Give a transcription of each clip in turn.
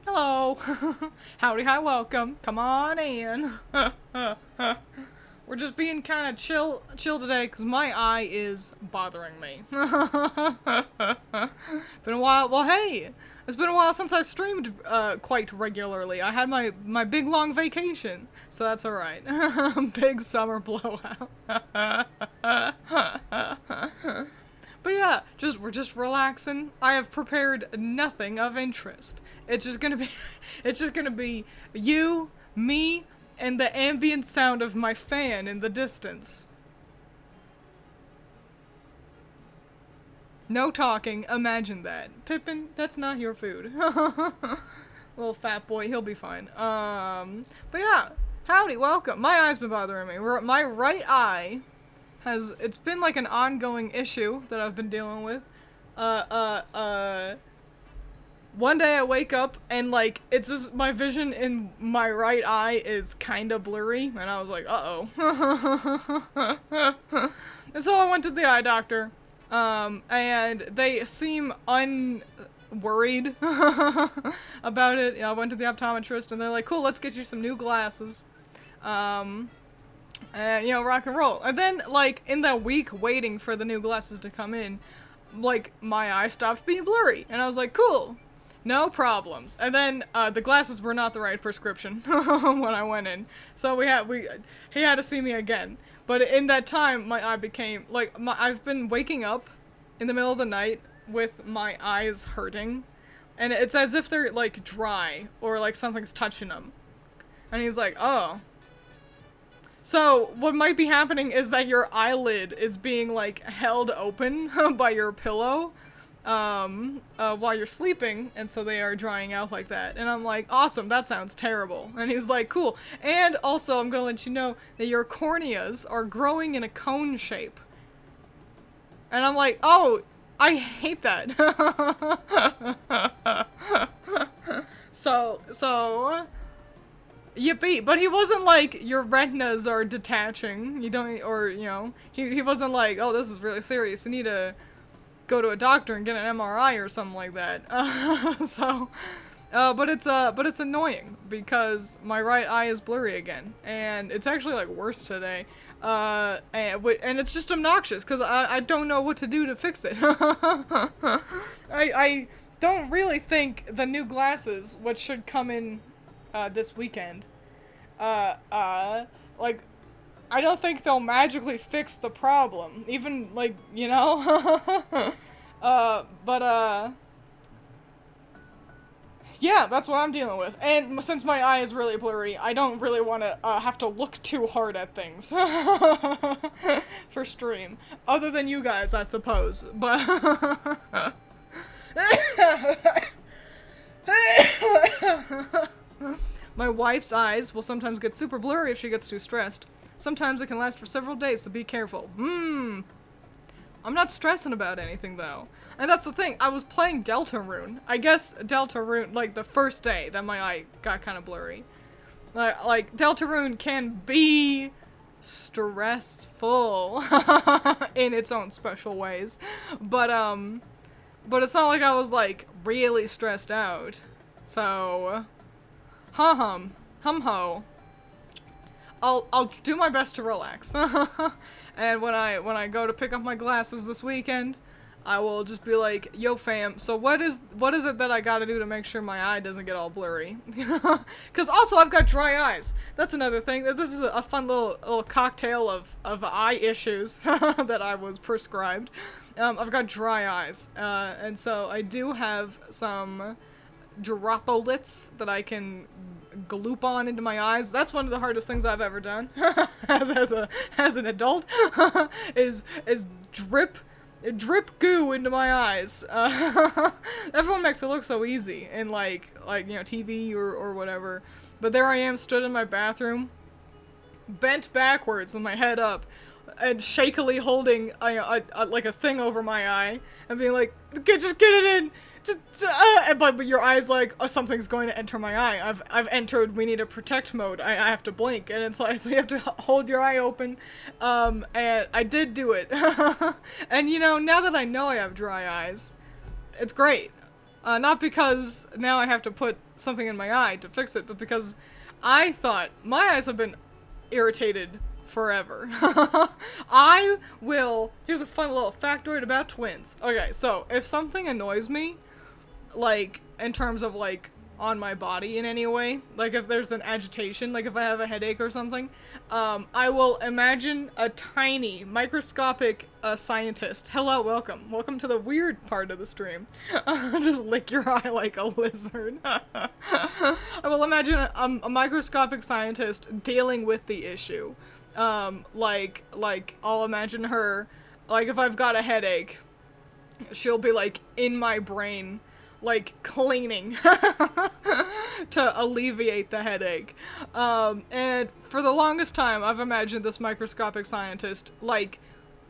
Hello. Howdy, hi, welcome. Come on in. We're just being kind of chill today because my eye is bothering me. Been a while. Well, hey, it's been a while since I streamed quite regularly. I had my big long vacation, so that's all right. Big summer blowout. But yeah, we're just relaxing. I have prepared nothing of interest. It's just gonna be, it's just gonna be you, me, and the ambient sound of my fan in the distance. No talking. Imagine that, Pippin. That's not your food. Little fat boy, he'll be fine. But yeah, howdy, welcome. My eye's been bothering me. My right eye. It's been like an ongoing issue that I've been dealing with. One day I wake up and like, it's just, my vision in my right eye is kinda blurry, and I was like, uh-oh. And so I went to the eye doctor, and they seem unworried about it. I went to the optometrist and they're like, cool, let's get you some new glasses. And, rock and roll. And then, like, in that week waiting for the new glasses to come in, like, my eye stopped being blurry. And I was like, cool. No problems. And then, the glasses were not the right prescription when I went in. So he had to see me again. But in that time, my eye became, like, I've been waking up in the middle of the night with my eyes hurting. And it's as if they're, like, dry, or, like, something's touching them. And he's like, oh. So, what might be happening is that your eyelid is being, like, held open by your pillow, while you're sleeping, and so they are drying out like that. And I'm like, awesome, that sounds terrible. And he's like, cool. And also, I'm gonna let you know that your corneas are growing in a cone shape. And I'm like, oh, I hate that. So... Yippee, but he wasn't like, your retinas are detaching, you don't, or, he wasn't like, oh, this is really serious, you need to go to a doctor and get an MRI or something like that. But it's annoying, because my right eye is blurry again, and it's actually, like, worse today, and it's just obnoxious, because I don't know what to do to fix it. I don't really think the new glasses, which should come in this weekend, like, I don't think they'll magically fix the problem, even, like, yeah, that's what I'm dealing with, and since my eye is really blurry, I don't really want to, have to look too hard at things, for stream, other than you guys, I suppose, but, my wife's eyes will sometimes get super blurry if she gets too stressed. Sometimes it can last for several days, so be careful. I'm not stressing about anything, though. And that's the thing, I was playing Deltarune. I guess Deltarune, like, the first day that my eye got kind of blurry. Like, Deltarune can be stressful in its own special ways. But it's not like I was, like, really stressed out. So... hum-ho. I'll do my best to relax. And when I go to pick up my glasses this weekend, I will just be like, yo fam, so what is it that I gotta do to make sure my eye doesn't get all blurry? Cause also I've got dry eyes. That's another thing. This is a fun little cocktail of eye issues that I was prescribed. I've got dry eyes. And so I do have some dropolits that I can gloop on into my eyes. That's one of the hardest things I've ever done as an adult is drip goo into my eyes. Everyone makes it look so easy in like TV or whatever, but there I am stood in my bathroom, bent backwards with my head up and shakily holding like a thing over my eye and being like, just get it in. But your eye's like, oh, something's going to enter my eye. I've entered, we need a protect mode. I have to blink, and it's like, so you have to hold your eye open. And I did do it. And now that I know I have dry eyes, it's great. Not because now I have to put something in my eye to fix it, but because I thought my eyes have been irritated forever. Here's a fun little factoid about Twiins. Okay, so if something annoys me, like, in terms of, like, on my body in any way, like if there's an agitation, like if I have a headache or something, I will imagine a tiny, microscopic scientist. Hello, welcome to the weird part of the stream. Just lick your eye like a lizard. I will imagine a microscopic scientist dealing with the issue. Like I'll imagine her, like if I've got a headache, she'll be like in my brain, like cleaning to alleviate the headache. And for the longest time, I've imagined this microscopic scientist like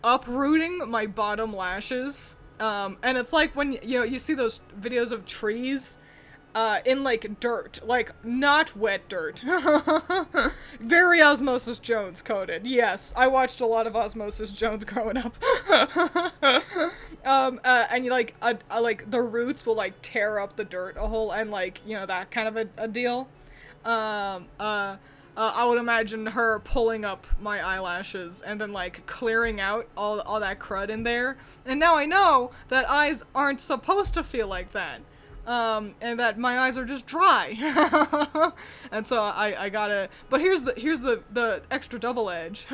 uprooting my bottom lashes. And it's like when you see those videos of trees in like dirt, like not wet dirt. Very Osmosis Jones coded. Yes, I watched a lot of Osmosis Jones growing up. And you like the roots will like tear up the dirt a whole, and like that kind of a deal. I would imagine her pulling up my eyelashes and then like clearing out all that crud in there. And now I know that eyes aren't supposed to feel like that. And that my eyes are just dry. And so I gotta, but here's the extra double edge.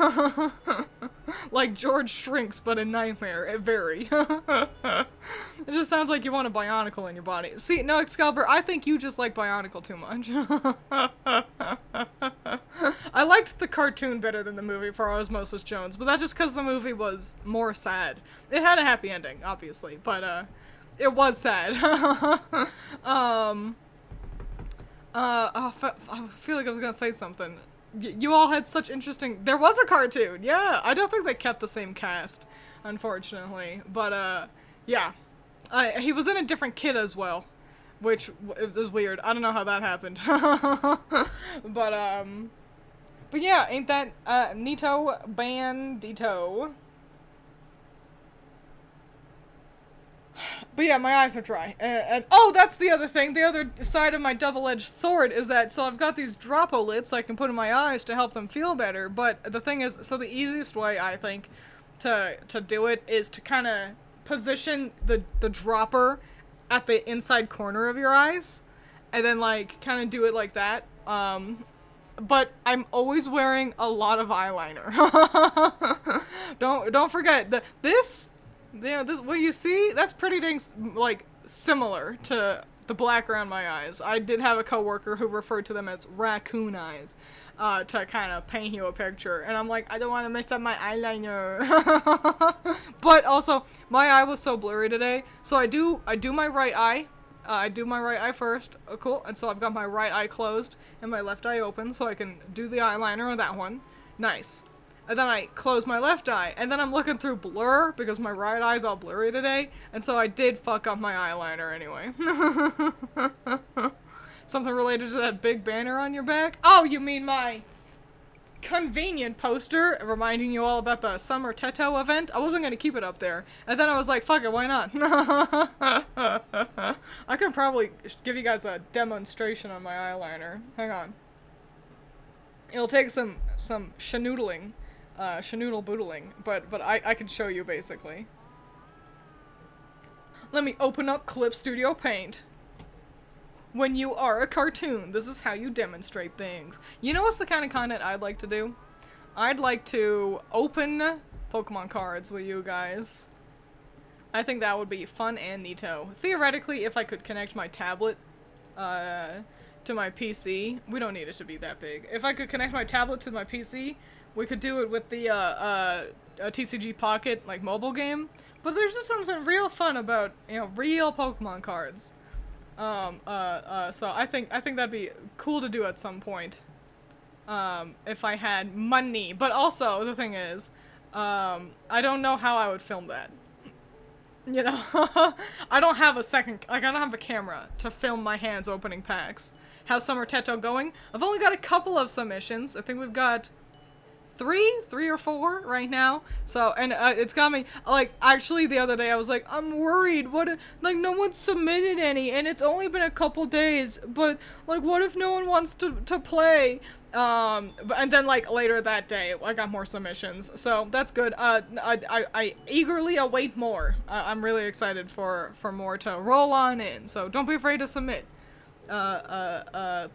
Like George Shrinks, but a nightmare. It very. It just sounds like you want a Bionicle in your body. See, no, Excalibur, I think you just like Bionicle too much. I liked the cartoon better than the movie for Osmosis Jones, but that's just because the movie was more sad. It had a happy ending, obviously, but, it was sad. I feel like I was gonna say something. You all had such interesting... There was a cartoon, yeah! I don't think they kept the same cast, unfortunately. But, yeah. He was in a different kid as well, which is weird. I don't know how that happened. But yeah, ain't that, neato bandito. But yeah, my eyes are dry. And oh, that's the other thing. The other side of my double-edged sword is that, so I've got these dropolits I can put in my eyes to help them feel better, but the thing is, so the easiest way, I think, to do it is to kind of position the dropper at the inside corner of your eyes, and then, like, kind of do it like that. But I'm always wearing a lot of eyeliner. Don't forget, this... Yeah, what you see, that's pretty dang, like, similar to the black around my eyes. I did have a coworker who referred to them as raccoon eyes, to kind of paint you a picture. And I'm like, I don't want to mess up my eyeliner. But also, my eye was so blurry today, so I do my right eye. I do my right eye first. Oh, cool. And so I've got my right eye closed and my left eye open, so I can do the eyeliner on that one. Nice. And then I close my left eye, and then I'm looking through blur, because my right eye's all blurry today, and so I did fuck up my eyeliner anyway. Something related to that big banner on your back? Oh, you mean my convenient poster reminding you all about the Summer Teto event? I wasn't gonna keep it up there, and then I was like, fuck it, why not? I could probably give you guys a demonstration on my eyeliner. Hang on. It'll take some shanoodling. Shanoodle boodling, but I can show you basically. Let me open up Clip Studio Paint. When you are a cartoon, this is how you demonstrate things. You know what's the kind of content I'd like to do? I'd like to open Pokemon cards with you guys. I think that would be fun and neato. Theoretically, if I could connect my tablet to my PC, we don't need it to be that big. If I could connect my tablet to my PC, we could do it with the TCG Pocket, like, mobile game. But there's just something real fun about, real Pokemon cards. So I think that'd be cool to do at some point. If I had money. But also, the thing is, I don't know how I would film that. I don't have I don't have a camera to film my hands opening packs. How's Summer Teto going? I've only got a couple of submissions. I think we've got three or four right now. So, and it's got me, like, actually the other day I was like, I'm worried, what if, like, no one submitted any, and it's only been a couple days, but, like, what if no one wants to play? And then, like, later that day, I got more submissions, so that's good. I eagerly await more. I'm really excited for more to roll on in, so don't be afraid to submit.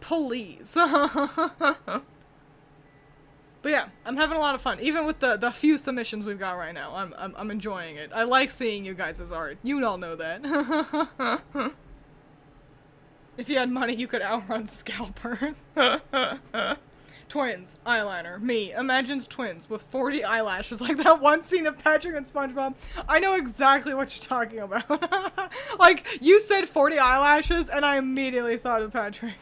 Please. But yeah, I'm having a lot of fun. Even with the few submissions we've got right now, I'm enjoying it. I like seeing you guys' art. You all know that. If you had money, you could outrun scalpers. Twiins, eyeliner, me. Imagine's twins with 40 eyelashes, like that one scene of Patrick and SpongeBob. I know exactly what you're talking about. Like, you said 40 eyelashes, and I immediately thought of Patrick.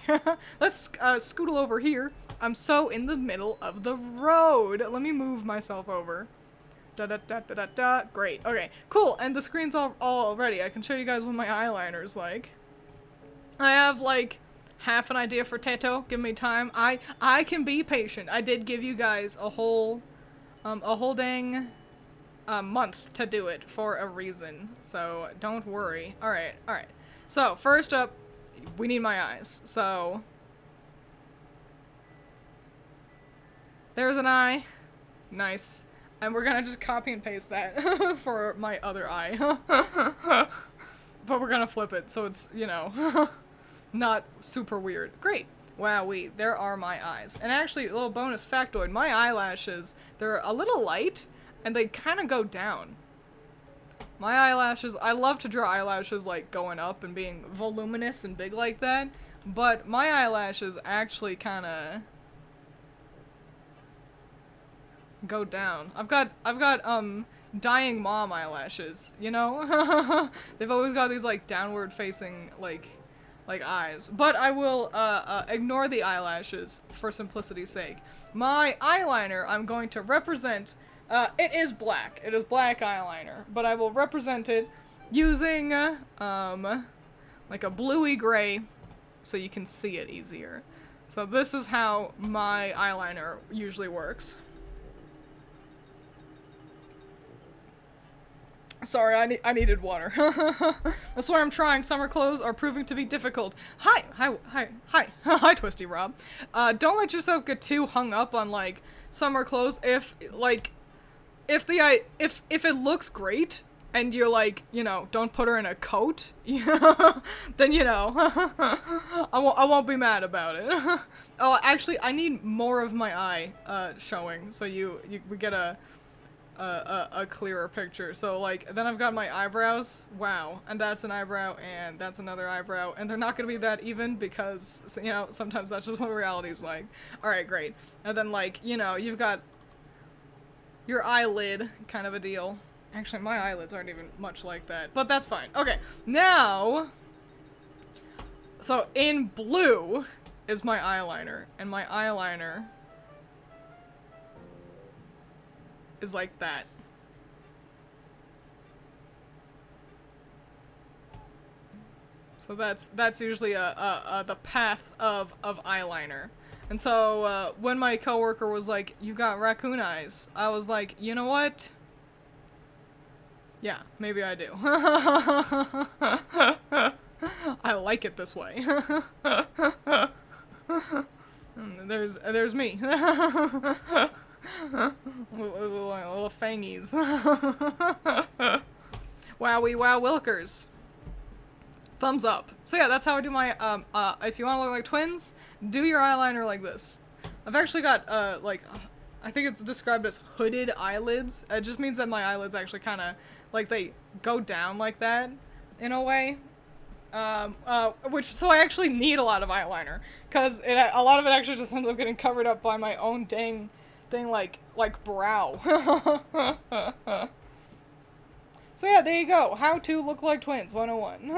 Let's scootle over here. I'm so in the middle of the road. Let me move myself over. Da-da-da-da-da-da. Great. Okay, cool. And the screen's all ready. I can show you guys what my eyeliner's like. I have, like, half an idea for Teto. Give me time. I can be patient. I did give you guys a whole dang month to do it for a reason. So don't worry. Alright. So, first up, we need my eyes. So, there's an eye. Nice. And we're gonna just copy and paste that for my other eye. But we're gonna flip it, so it's, you know, not super weird. Great. Wowee, there are my eyes. And actually, a little bonus factoid, my eyelashes, they're a little light, and they kind of go down. My eyelashes, I love to draw eyelashes, like, going up and being voluminous and big like that, but my eyelashes actually kind of go down. I've got dying mom eyelashes, you know? They've always got these, like, downward facing, like eyes. But I will, ignore the eyelashes for simplicity's sake. My eyeliner, I'm going to represent, it is black. It is black eyeliner. But I will represent it using, like a bluey gray, so you can see it easier. So this is how my eyeliner usually works. Sorry, I needed water. That's why I'm trying. Summer clothes are proving to be difficult. Hi, Twisty Rob. Don't let yourself get too hung up on, like, summer clothes. If it looks great, and you're like, you know, don't put her in a coat, then, you know, I won't be mad about it. Oh, actually, I need more of my eye, showing, so we get a clearer picture. So, like, then I've got my eyebrows. Wow. And that's an eyebrow, and that's another eyebrow, and they're not gonna be that even because, you know, sometimes that's just what reality's like. Alright, great. And then, like, you know, you've got your eyelid kind of a deal. Actually, my eyelids aren't even much like that, but that's fine. Okay, now, so in blue is my eyeliner, and my eyeliner is like that. So that's usually the path of eyeliner. And so when my coworker was like, "You got raccoon eyes," I was like, you know what? Yeah, maybe I do. I like it this way. There's me. Little fangies. Wowie wow Wilkers. Thumbs up. So yeah, that's how I do my, if you want to look like twins, do your eyeliner like this. I've actually got, like, I think it's described as hooded eyelids. It just means that my eyelids actually kind of, like, they go down like that, in a way. So I actually need a lot of eyeliner, because a lot of it actually just ends up getting covered up by my own dang, like brow. So yeah, there you go. How to look like twins 101.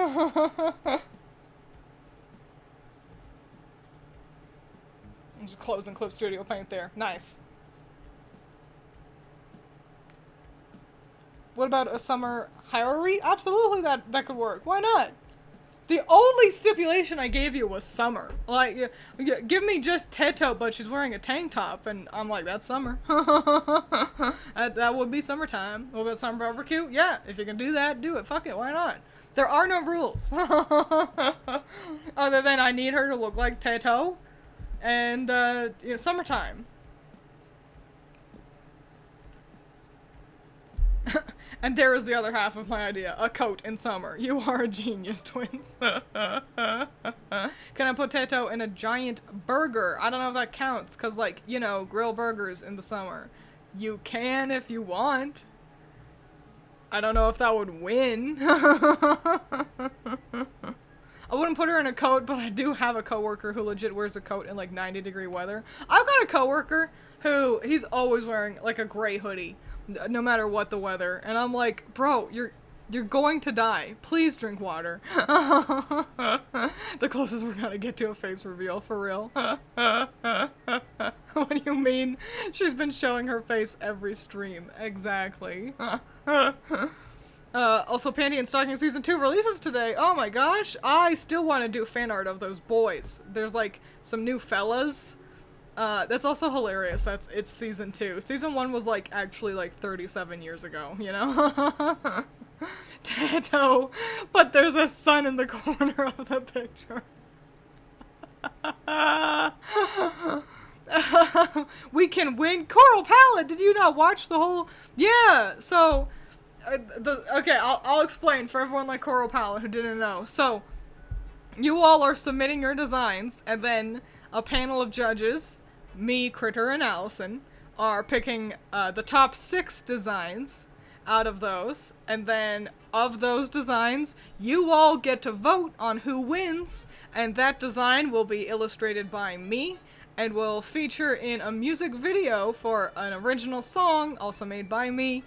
I'm just closing Clip Studio Paint there. Nice. What about a summer Harry? Absolutely, that could work. Why not? The only stipulation I gave you was summer. Like, give me just Teto, but she's wearing a tank top, and I'm like, that's summer. That would be summertime. What about summer barbecue? Yeah, if you can do that, do it. Fuck it, why not? There are no rules. Other than I need her to look like Teto, and, summertime. And there is the other half of my idea. A coat in summer. You are a genius, Twiins. Can I put Teto in a giant burger? I don't know if that counts, because, like, grill burgers in the summer. You can if you want. I don't know if that would win. I wouldn't put her in a coat, but I do have a coworker who legit wears a coat in, like, 90-degree weather. I've got a coworker who, he's always wearing, like, a gray hoodie, no matter what the weather. And I'm like, bro, you're going to die. Please drink water. The closest we're gonna get to a face reveal, for real. What do you mean? She's been showing her face every stream. Exactly. Also, Panty and Stocking Season 2 releases today. Oh my gosh, I still want to do fan art of those boys. There's, like, some new fellas. That's also hilarious. It's Season 2. Season 1 was, like, actually, like, 37 years ago, you know? Teto, but there's a sun in the corner of the picture. We can win. Coral Palette, did you not watch the whole... Yeah, so... okay, I'll explain for everyone like Coral Palette who didn't know. So, you all are submitting your designs, and then a panel of judges, me, Critter, and Allison, are picking the top 6 designs out of those, and then of those designs, you all get to vote on who wins, and that design will be illustrated by me, and will feature in a music video for an original song, also made by me,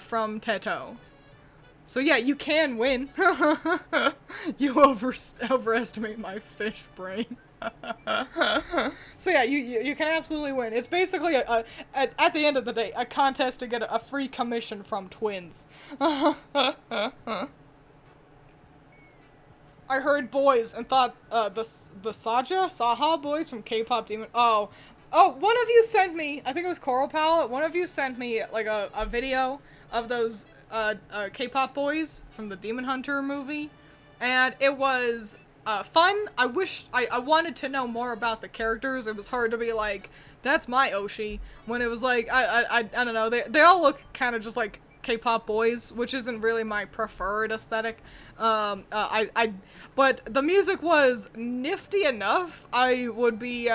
from Teto. So yeah, you can win. You overestimate my fish brain. So yeah, you can absolutely win. It's basically at the end of the day, a contest to get a free commission from Twiins. I heard boys and thought the Saha boys from K-pop Demon. Oh, one of you sent me, I think it was Coral Palette, one of you sent me like a video of those K-pop boys from the Demon Hunter movie, and it was fun. I wish I wanted to know more about the characters. It was hard to be like, that's my Oshi, when it was like, I don't know, they all look kind of just like K-pop boys, which isn't really my preferred aesthetic. But the music was nifty enough. I would be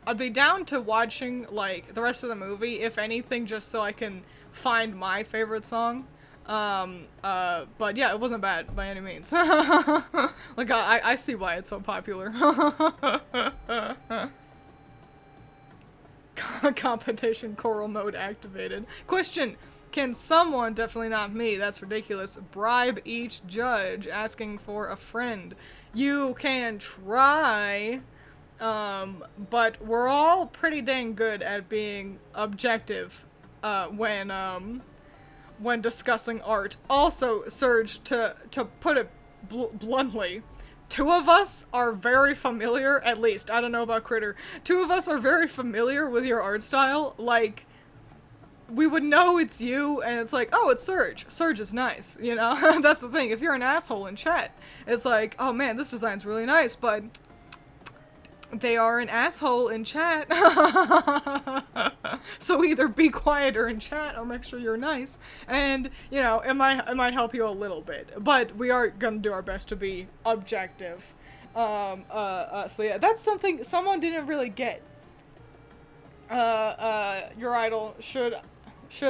I'd be down to watching like the rest of the movie, if anything, just so I can find my favorite song. But yeah, it wasn't bad by any means. Like, I see why it's so popular. Competition Coral mode activated. Question: can someone, definitely not me, that's ridiculous, bribe each judge asking for a friend? You can try, but we're all pretty dang good at being objective, when discussing art. Also, Serge, to put it bluntly, 2 of us are very familiar, at least, I don't know about Critter, 2 of us are very familiar with your art style. Like, we would know it's you, and it's like, oh, it's Serge. Serge is nice, you know? That's the thing. If you're an asshole in chat, it's like, oh man, this design's really nice, but they are an asshole in chat. So either be quieter in chat or make sure you're nice, and you know, it might help you a little bit, but we are gonna do our best to be objective. So yeah, that's something someone didn't really get. Your idol, should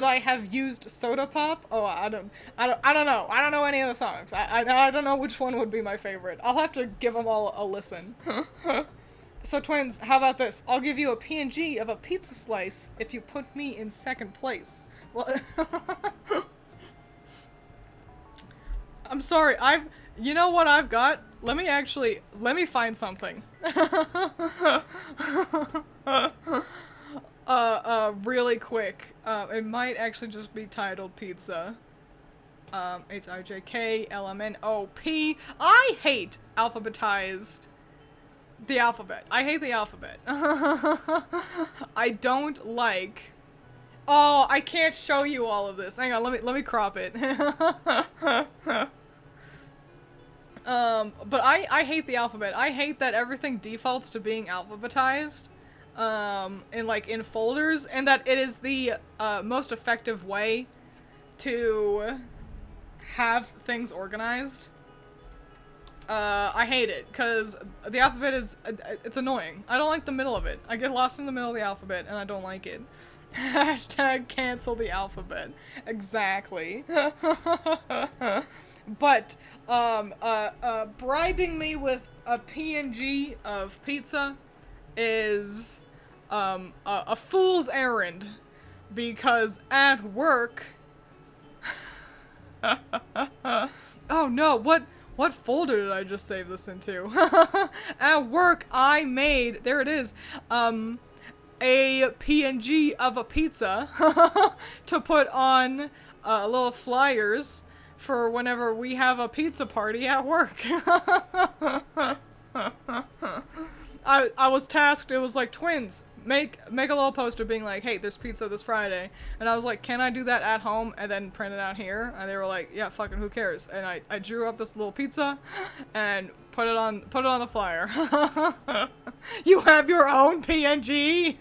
I have used Soda Pop? Oh, I don't know. I don't know any of the songs. I don't know which one would be my favorite. I'll have to give them all a listen. So Twiins, how about this? I'll give you a PNG of a pizza slice if you put me in 2nd place. Well, I'm sorry, you know what I've got? Let me find something. Really quick. It might actually just be titled pizza. H-I-J-K-L-M-N-O-P. I hate alphabetized the alphabet. I hate the alphabet. I don't like... Oh, I can't show you all of this. Hang on, let me crop it. But I hate the alphabet. I hate that everything defaults to being alphabetized, in folders, and that it is the, most effective way to have things organized. I hate it, because the alphabet is, it's annoying. I don't like the middle of it. I get lost in the middle of the alphabet, and I don't like it. Hashtag cancel the alphabet. Exactly. But, bribing me with a PNG of pizza is, a fool's errand. Because at work... Oh no, what folder did I just save this into? At work, I made, there it is, a PNG of a pizza to put on little flyers for whenever we have a pizza party at work. I was tasked, it was like, Twiins, make a little poster being like, hey, there's pizza this Friday. And I was like, can I do that at home and then print it out here? And they were like, yeah, fucking who cares? And I drew up this little pizza and put it on the flyer. You have your own PNG?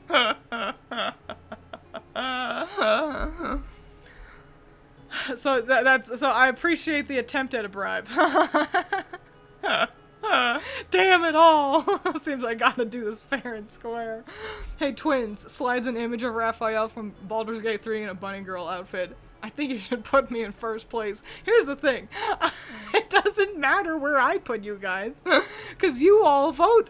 So so I appreciate the attempt at a bribe. Damn it all! Seems I gotta do this fair and square. Hey, Twiins, slides an image of Raphael from Baldur's Gate 3 in a bunny girl outfit. I think you should put me in first place. Here's the thing. It doesn't matter where I put you guys. Because you all vote.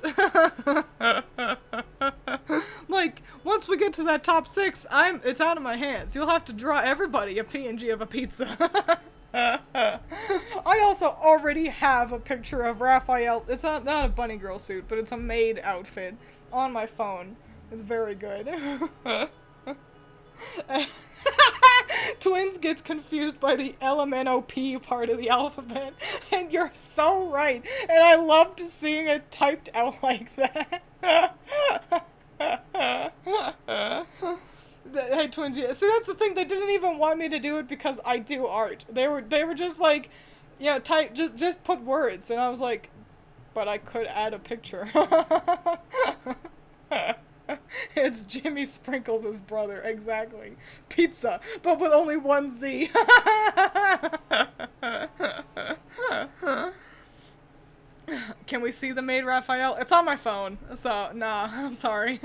Like, once we get to that top 6, it's out of my hands. You'll have to draw everybody a PNG of a pizza. I also already have a picture of Raphael. It's not a bunny girl suit, but it's a maid outfit on my phone. It's very good. Twiins gets confused by the LMNOP part of the alphabet, and you're so right, and I loved seeing it typed out like that. Hey, Twiins, yeah. See, that's the thing, they didn't even want me to do it because I do art. They were just like, you know, just put words, and I was like, but I could add a picture. It's Jimmy Sprinkles' brother, exactly. Pizza, but with only one Z. Can we see the maid Raphael? It's on my phone, so nah, I'm sorry.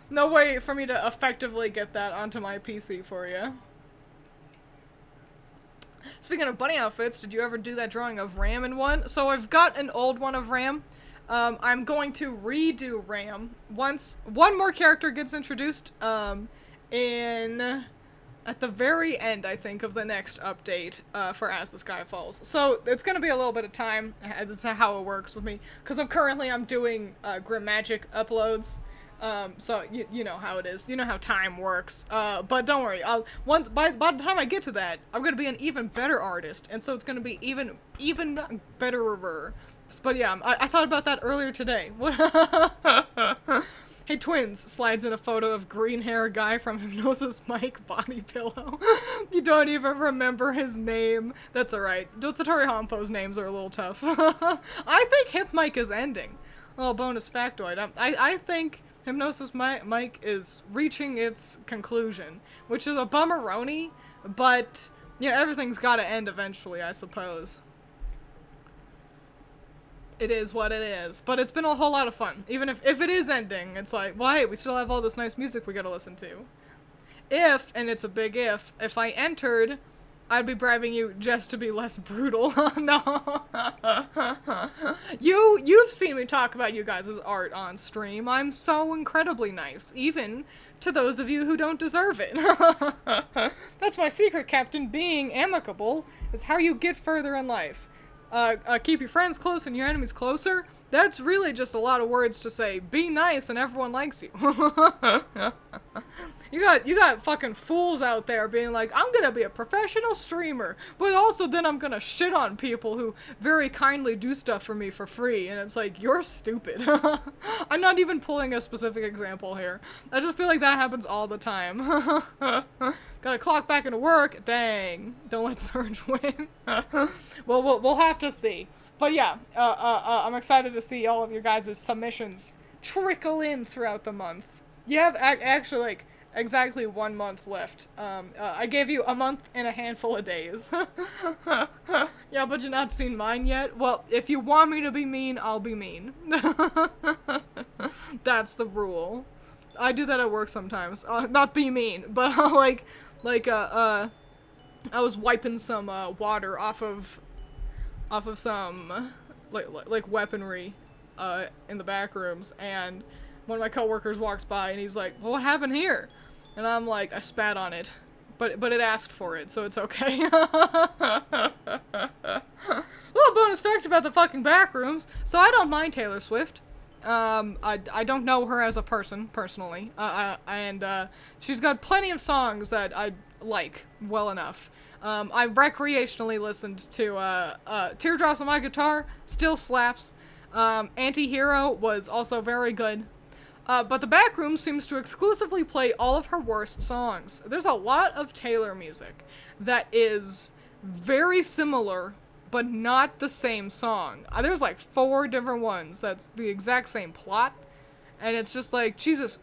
No way for me to effectively get that onto my PC for you. Speaking of bunny outfits, did you ever do that drawing of Ram in one? So I've got an old one of Ram. I'm going to redo Ram once one more character gets introduced, at the very end, I think, of the next update, for As the Sky Falls. So it's gonna be a little bit of time. That's how it works with me, because I'm doing, Grim Magic uploads. So you know how it is. You know how time works. But don't worry. By the time I get to that, I'm gonna be an even better artist, and so it's gonna be even betterer. But yeah, I thought about that earlier today. Hey, Twiins slides in a photo of green hair guy from Hypnosis Mike body pillow. You don't even remember his name. That's alright. Dotsatori Hampo's names are a little tough. I think Hip Mike is ending. A little bonus factoid. I think Hypnosis Mike is reaching its conclusion, which is a bummeroni, but, you know, everything's gotta end eventually, I suppose. It is what it is, but it's been a whole lot of fun. Even if it is ending, it's like, well, hey, we still have all this nice music we gotta listen to. If, and it's a big if I entered, I'd be bribing you just to be less brutal. No. You've seen me talk about you guys' art on stream. I'm so incredibly nice, even to those of you who don't deserve it. That's my secret, Captain. Being amicable is how you get further in life. keep your friends close and your enemies closer. That's really just a lot of words to say. Be nice and everyone likes you. You got fucking fools out there being like, I'm gonna be a professional streamer, but also then I'm gonna shit on people who very kindly do stuff for me for free, and it's like, you're stupid. I'm not even pulling a specific example here. I just feel like that happens all the time. Gotta clock back into work. Dang. Don't let Surge win. Well, we'll have to see. But yeah, I'm excited to see all of your guys' submissions trickle in throughout the month. You have actually, like, exactly 1 month left. I gave you a month and a handful of days. Yeah, but you're not seen mine yet? Well, if you want me to be mean, I'll be mean. That's the rule. I do that at work sometimes. Not be mean, but I was wiping some water off of some like weaponry in the back rooms, and one of my coworkers walks by and he's like, well, what happened here? And I'm like, I spat on it, but it asked for it, so it's okay. A little bonus fact about the fucking back rooms. So I don't mind Taylor Swift. I don't know her as a person, personally, and she's got plenty of songs that I like well enough. I recreationally listened to, Teardrops on My Guitar, still slaps. Anti-Hero was also very good. But the Backroom seems to exclusively play all of her worst songs. There's a lot of Taylor music that is very similar, but not the same song. There's like 4 different ones that's the exact same plot, and it's just like, Jesus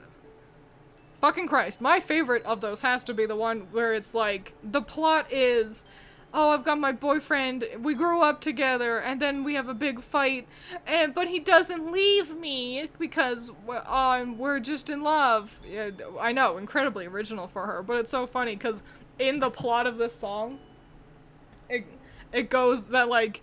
fucking Christ. My favorite of those has to be the one where it's like, the plot is, oh, I've got my boyfriend, we grew up together, and then we have a big fight, but he doesn't leave me because we're just in love. Yeah, I know, incredibly original for her, but it's so funny because in the plot of this song, it goes that like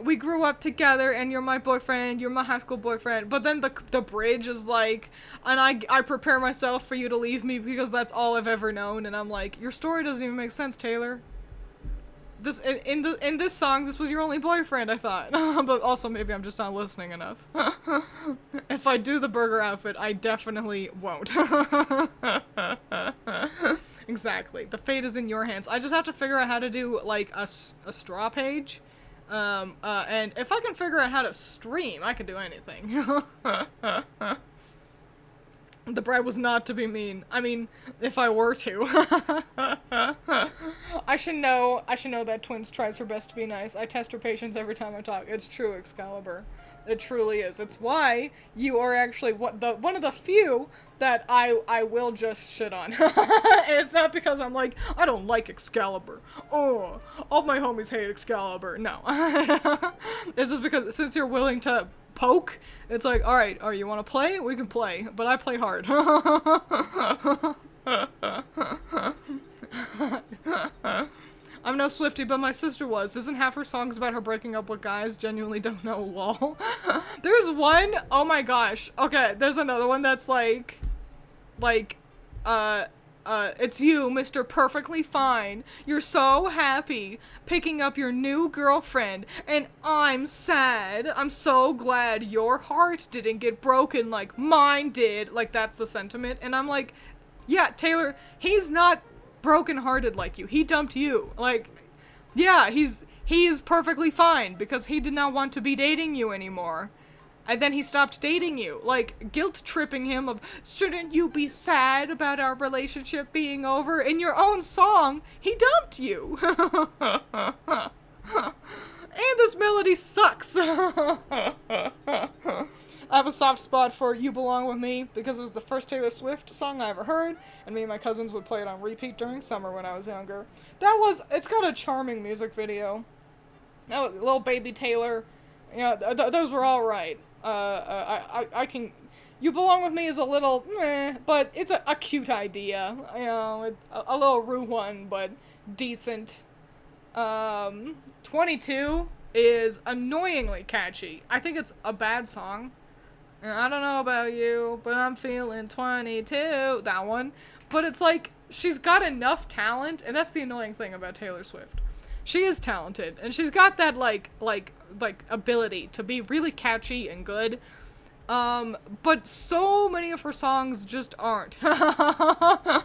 we grew up together and you're my boyfriend, you're my high school boyfriend, but then the bridge is like, and I prepare myself for you to leave me because that's all I've ever known, and I'm like, your story doesn't even make sense, Taylor. This in this song, this was your only boyfriend, I thought. But also maybe I'm just not listening enough. If I do the burger outfit, I definitely won't. Exactly. The fate is in your hands. I just have to figure out how to do, like, a straw page. And if I can figure out how to stream, I can do anything. The bread was not to be mean. I mean, if I were to. I should know that Twiins tries her best to be nice. I test her patience every time I talk. It's true, Excalibur. It truly is. It's why you are actually one of the few that I will just shit on. It's not because I'm like, I don't like Excalibur. Oh, all my homies hate Excalibur. No. It's just because since you're willing to poke, it's like, alright, you want to play? We can play, but I play hard. I'm no Swiftie, but my sister was. Isn't half her songs about her breaking up with guys? Genuinely don't know, lol. There's one, oh my gosh. Okay, there's another one that's like, it's you, Mr. Perfectly Fine. You're so happy picking up your new girlfriend, and I'm sad. I'm so glad your heart didn't get broken like mine did. Like, that's the sentiment. And I'm like, yeah, Taylor, he's not broken-hearted like you. He dumped you. Like, yeah, he is perfectly fine because he did not want to be dating you anymore. And then he stopped dating you, like, guilt-tripping him of, shouldn't you be sad about our relationship being over? In your own song, he dumped you. And this melody sucks. I have a soft spot for You Belong With Me because it was the first Taylor Swift song I ever heard, and me and my cousins would play it on repeat during summer when I was younger. It's got a charming music video. Oh, little baby Taylor. Yeah, those were all right. I can... You Belong With Me is a little meh, but it's a cute idea. You know, a little rude one, but decent. 22 is annoyingly catchy. I think it's a bad song. I don't know about you, but I'm feeling 22. That one. But it's like, she's got enough talent, and that's the annoying thing about Taylor Swift. She is talented, and she's got that, like ability to be really catchy and good. But so many of her songs just aren't. But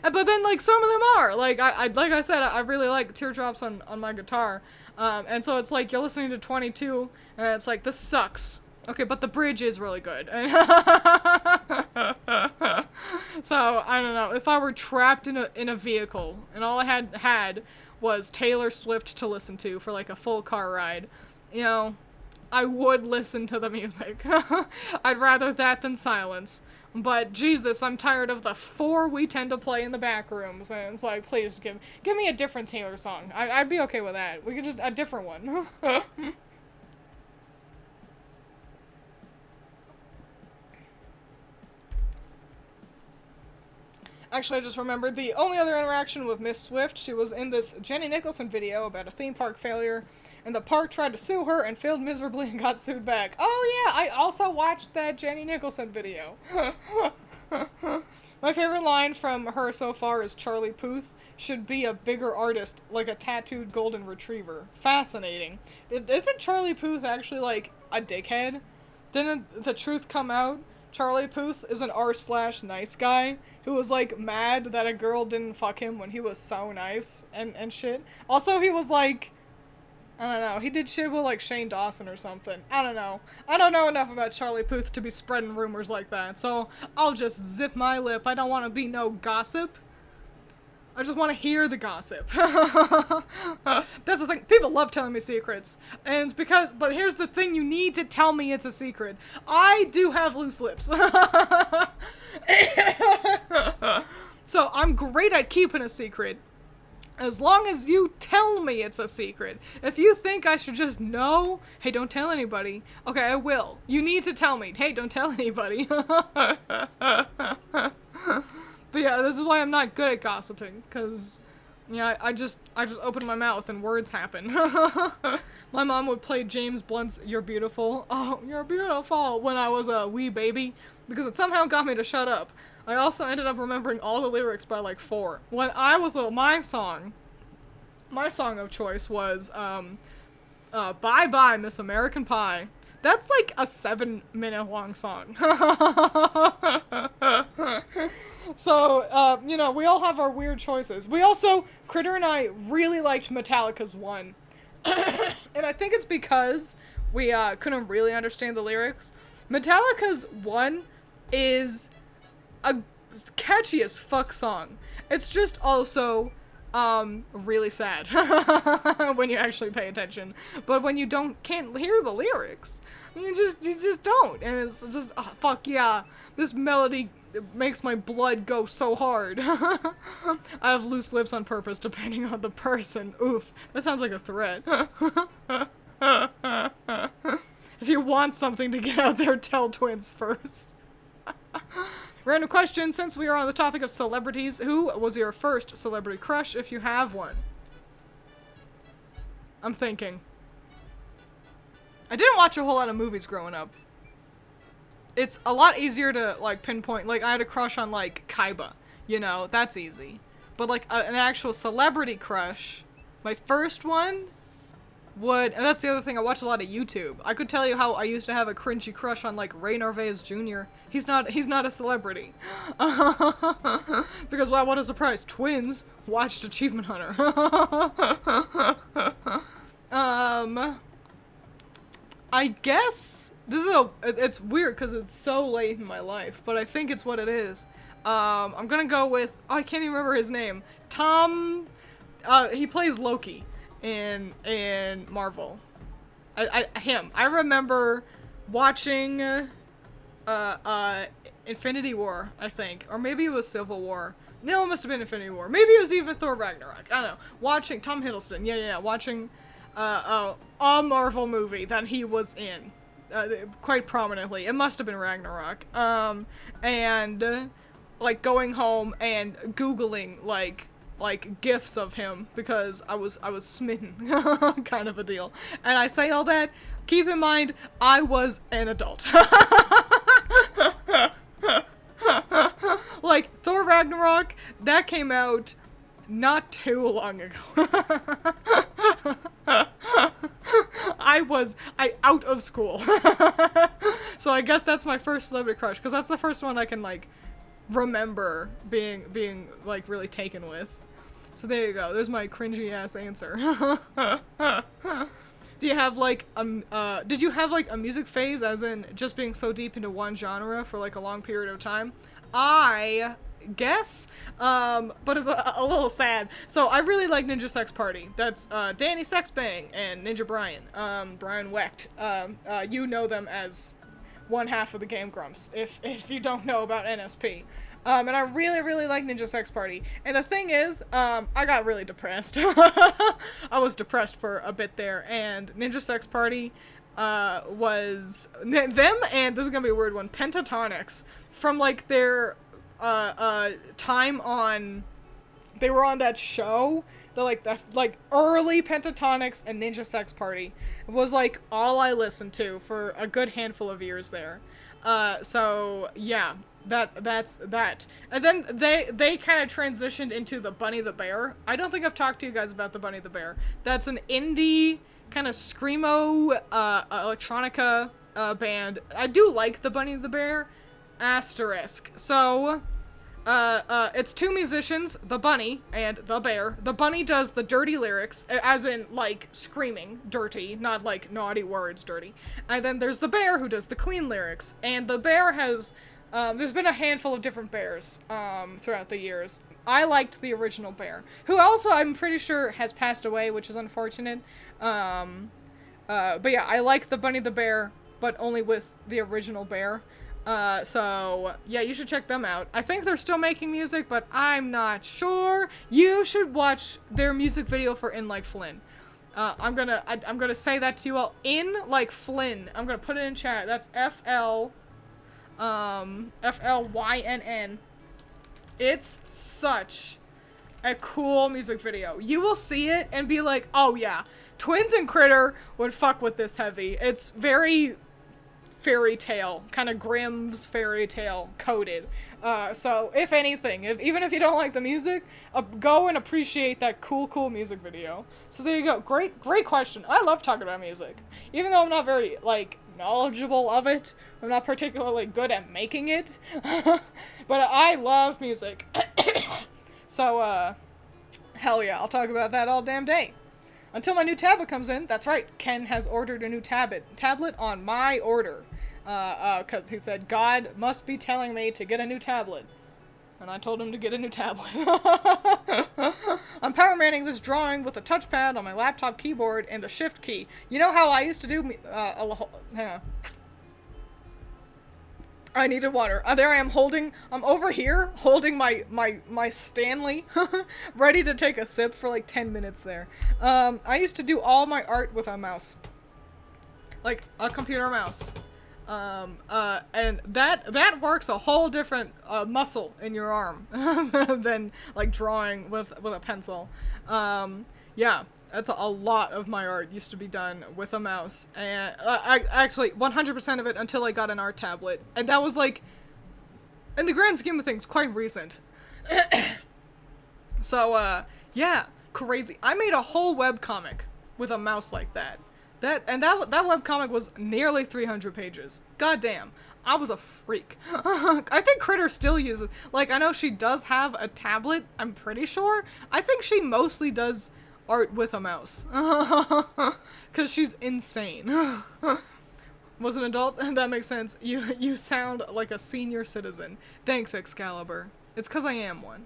then, like, some of them are. Like, like I said, I really like Teardrops on My Guitar. And so it's like, you're listening to 22, and it's like, this sucks. Okay, but the bridge is really good. So, I don't know. If I were trapped in a vehicle, and all I had was Taylor Swift to listen to for, like, a full car ride, you know, I would listen to the music. I'd rather that than silence. But Jesus, I'm tired of the 4 we tend to play in the back rooms, and it's like, please give me a different Taylor song. I'd be okay with that. We could just a different one. Actually, I just remembered the only other interaction with Miss Swift. She was in this Jenny Nicholson video about a theme park failure, and the park tried to sue her and failed miserably and got sued back. Oh yeah, I also watched that Jenny Nicholson video. My favorite line from her so far is Charlie Puth should be a bigger artist, like a tattooed golden retriever. Fascinating. Isn't Charlie Puth actually, like, a dickhead? Didn't the truth come out? Charlie Puth is an r/nice guy who was, like, mad that a girl didn't fuck him when he was so nice and shit. Also, he was, like, I don't know, he did shit with, like, Shane Dawson or something. I don't know. I don't know enough about Charlie Puth to be spreading rumors like that, so I'll just zip my lip. I don't want to be no gossip. I just want to hear the gossip. That's the thing. People love telling me secrets. And it's because, but here's the thing, you need to tell me it's a secret. I do have loose lips. So I'm great at keeping a secret. As long as you tell me it's a secret. If you think I should just know, hey, don't tell anybody. Okay, I will. You need to tell me, hey, don't tell anybody. But yeah, this is why I'm not good at gossiping, because, yeah, I just open my mouth and words happen. My mom would play James Blunt's You're Beautiful, oh, you're beautiful, when I was a wee baby, because it somehow got me to shut up. I also ended up remembering all the lyrics by, like, 4. When I was my song of choice was, Bye Bye Miss American Pie. That's like a 7-minute long song. So, you know, we all have our weird choices. We also, Critter and I really liked Metallica's One. And I think it's because we couldn't really understand the lyrics. Metallica's One is a catchy as fuck song. It's just also really sad when you actually pay attention. But when you can't hear the lyrics, you just don't. And it's just, oh, fuck yeah, this melody makes my blood go so hard. I have loose lips on purpose depending on the person. Oof, that sounds like a threat. If you want something to get out there, tell Twiins first. Random question, since we are on the topic of celebrities, who was your first celebrity crush, if you have one? I'm thinking. I didn't watch a whole lot of movies growing up. It's a lot easier to, like, pinpoint. Like, I had a crush on, like, Kaiba. You know, that's easy. But, like, an actual celebrity crush, my first one would, and that's the other thing, I watch a lot of YouTube. I could tell you how I used to have a cringy crush on, like, Ray Narvaez Jr. He's not a celebrity. Because, wow, what a surprise. Twiins watched Achievement Hunter. I guess this is it's weird because it's so late in my life, but I think it's what it is. I'm gonna go with, oh, I can't even remember his name. Tom, he plays Loki in Marvel. Him. I remember watching, Infinity War, I think. Or maybe it was Civil War. No, it must have been Infinity War. Maybe it was even Thor Ragnarok. I don't know. Watching, Tom Hiddleston. Yeah. Watching, a Marvel movie that he was in. Quite prominently. It must have been Ragnarok. And, like, going home and Googling, like gifs of him because I was smitten, kind of a deal. And I say all that, keep in mind, I was an adult. Like, Thor Ragnarok, that came out not too long ago. I out of school. So I guess that's my first celebrity crush, because that's the first one I can, like, remember being like, really taken with. So there you go. There's my cringy ass answer. Do you have, like, did you have, like, a music phase, as in just being so deep into one genre for, like, a long period of time? I guess, but it's a little sad. So I really like Ninja Sex Party. That's Danny Sexbang and Ninja Brian, Brian Wecht. You know them as one half of the Game Grumps, if you don't know about NSP. And I really, really like Ninja Sex Party. And the thing is, I got really depressed. I was depressed for a bit there, and Ninja Sex Party was them, and this is gonna be a weird one, Pentatonics, from, like, their time on, they were on that show, the like early Pentatonics and Ninja Sex Party was, like, all I listened to for a good handful of years there. So yeah, that's that. And then they kind of transitioned into the Bunny the Bear. I don't think I've talked to you guys about the Bunny the Bear. That's an indie kind of screamo electronica band. I do like the Bunny the Bear. Asterisk. So it's two musicians, the Bunny and the Bear. The Bunny does the dirty lyrics, as in, like, screaming dirty, not, like, naughty words dirty. And then there's the Bear, who does the clean lyrics. And the Bear has, there's been a handful of different Bears throughout the years. I liked the original Bear, who also, I'm pretty sure, has passed away, which is unfortunate. But yeah, I like the Bunny the Bear, but only with the original Bear. So, yeah, you should check them out. I think they're still making music, but I'm not sure. You should watch their music video for In Like Flynn. I'm gonna say that to you all. In Like Flynn. I'm gonna put it in chat. That's Flynn. It's such a cool music video. You will see it and be like, oh yeah, Twiins and Critter would fuck with this heavy. It's very fairy tale, kind of Grimm's fairy tale coded. So if anything, even if you don't like the music, go and appreciate that cool music video. So there you go. Great question. I love talking about music. Even though I'm not very, like, knowledgeable of it, I'm not particularly good at making it, but I love music. So, hell yeah, I'll talk about that all damn day. Until my new tablet comes in. That's right, Ken has ordered a new tablet on my order. Because he said, God must be telling me to get a new tablet. And I told him to get a new tablet. I'm power manning this drawing with a touchpad on my laptop keyboard and the shift key. You know how I used to do, hang on. I needed water. There I am I'm over here holding my Stanley, ready to take a sip for like 10 minutes there. I used to do all my art with a mouse. Like a computer mouse. And that works a whole different, muscle in your arm than, like, drawing with a pencil. Yeah. That's a lot of my art used to be done with a mouse, and I actually 100% of it until I got an art tablet, and that was, like, in the grand scheme of things, quite recent. So yeah, crazy. I made a whole webcomic with a mouse like that. That webcomic was nearly 300 pages. Goddamn. I was a freak. I think Critter still uses, like, I know she does have a tablet, I'm pretty sure. I think she mostly does art with a mouse. Cause she's insane. Was an adult? That makes sense. You sound like a senior citizen. Thanks, Excalibur. It's cause I am one.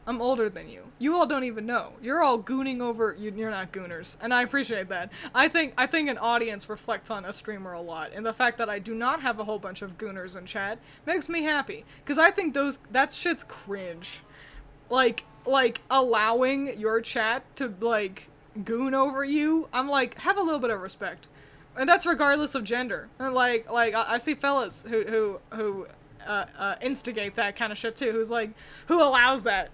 I'm older than you. You all don't even know. You're all gooning over, you're not gooners. And I appreciate that. I think an audience reflects on a streamer a lot. And the fact that I do not have a whole bunch of gooners in chat makes me happy. Cause I think that shit's cringe. Like allowing your chat to, like, goon over you, I'm like, have a little bit of respect. And that's regardless of gender. And like I see fellas who instigate that kind of shit too, who allows that.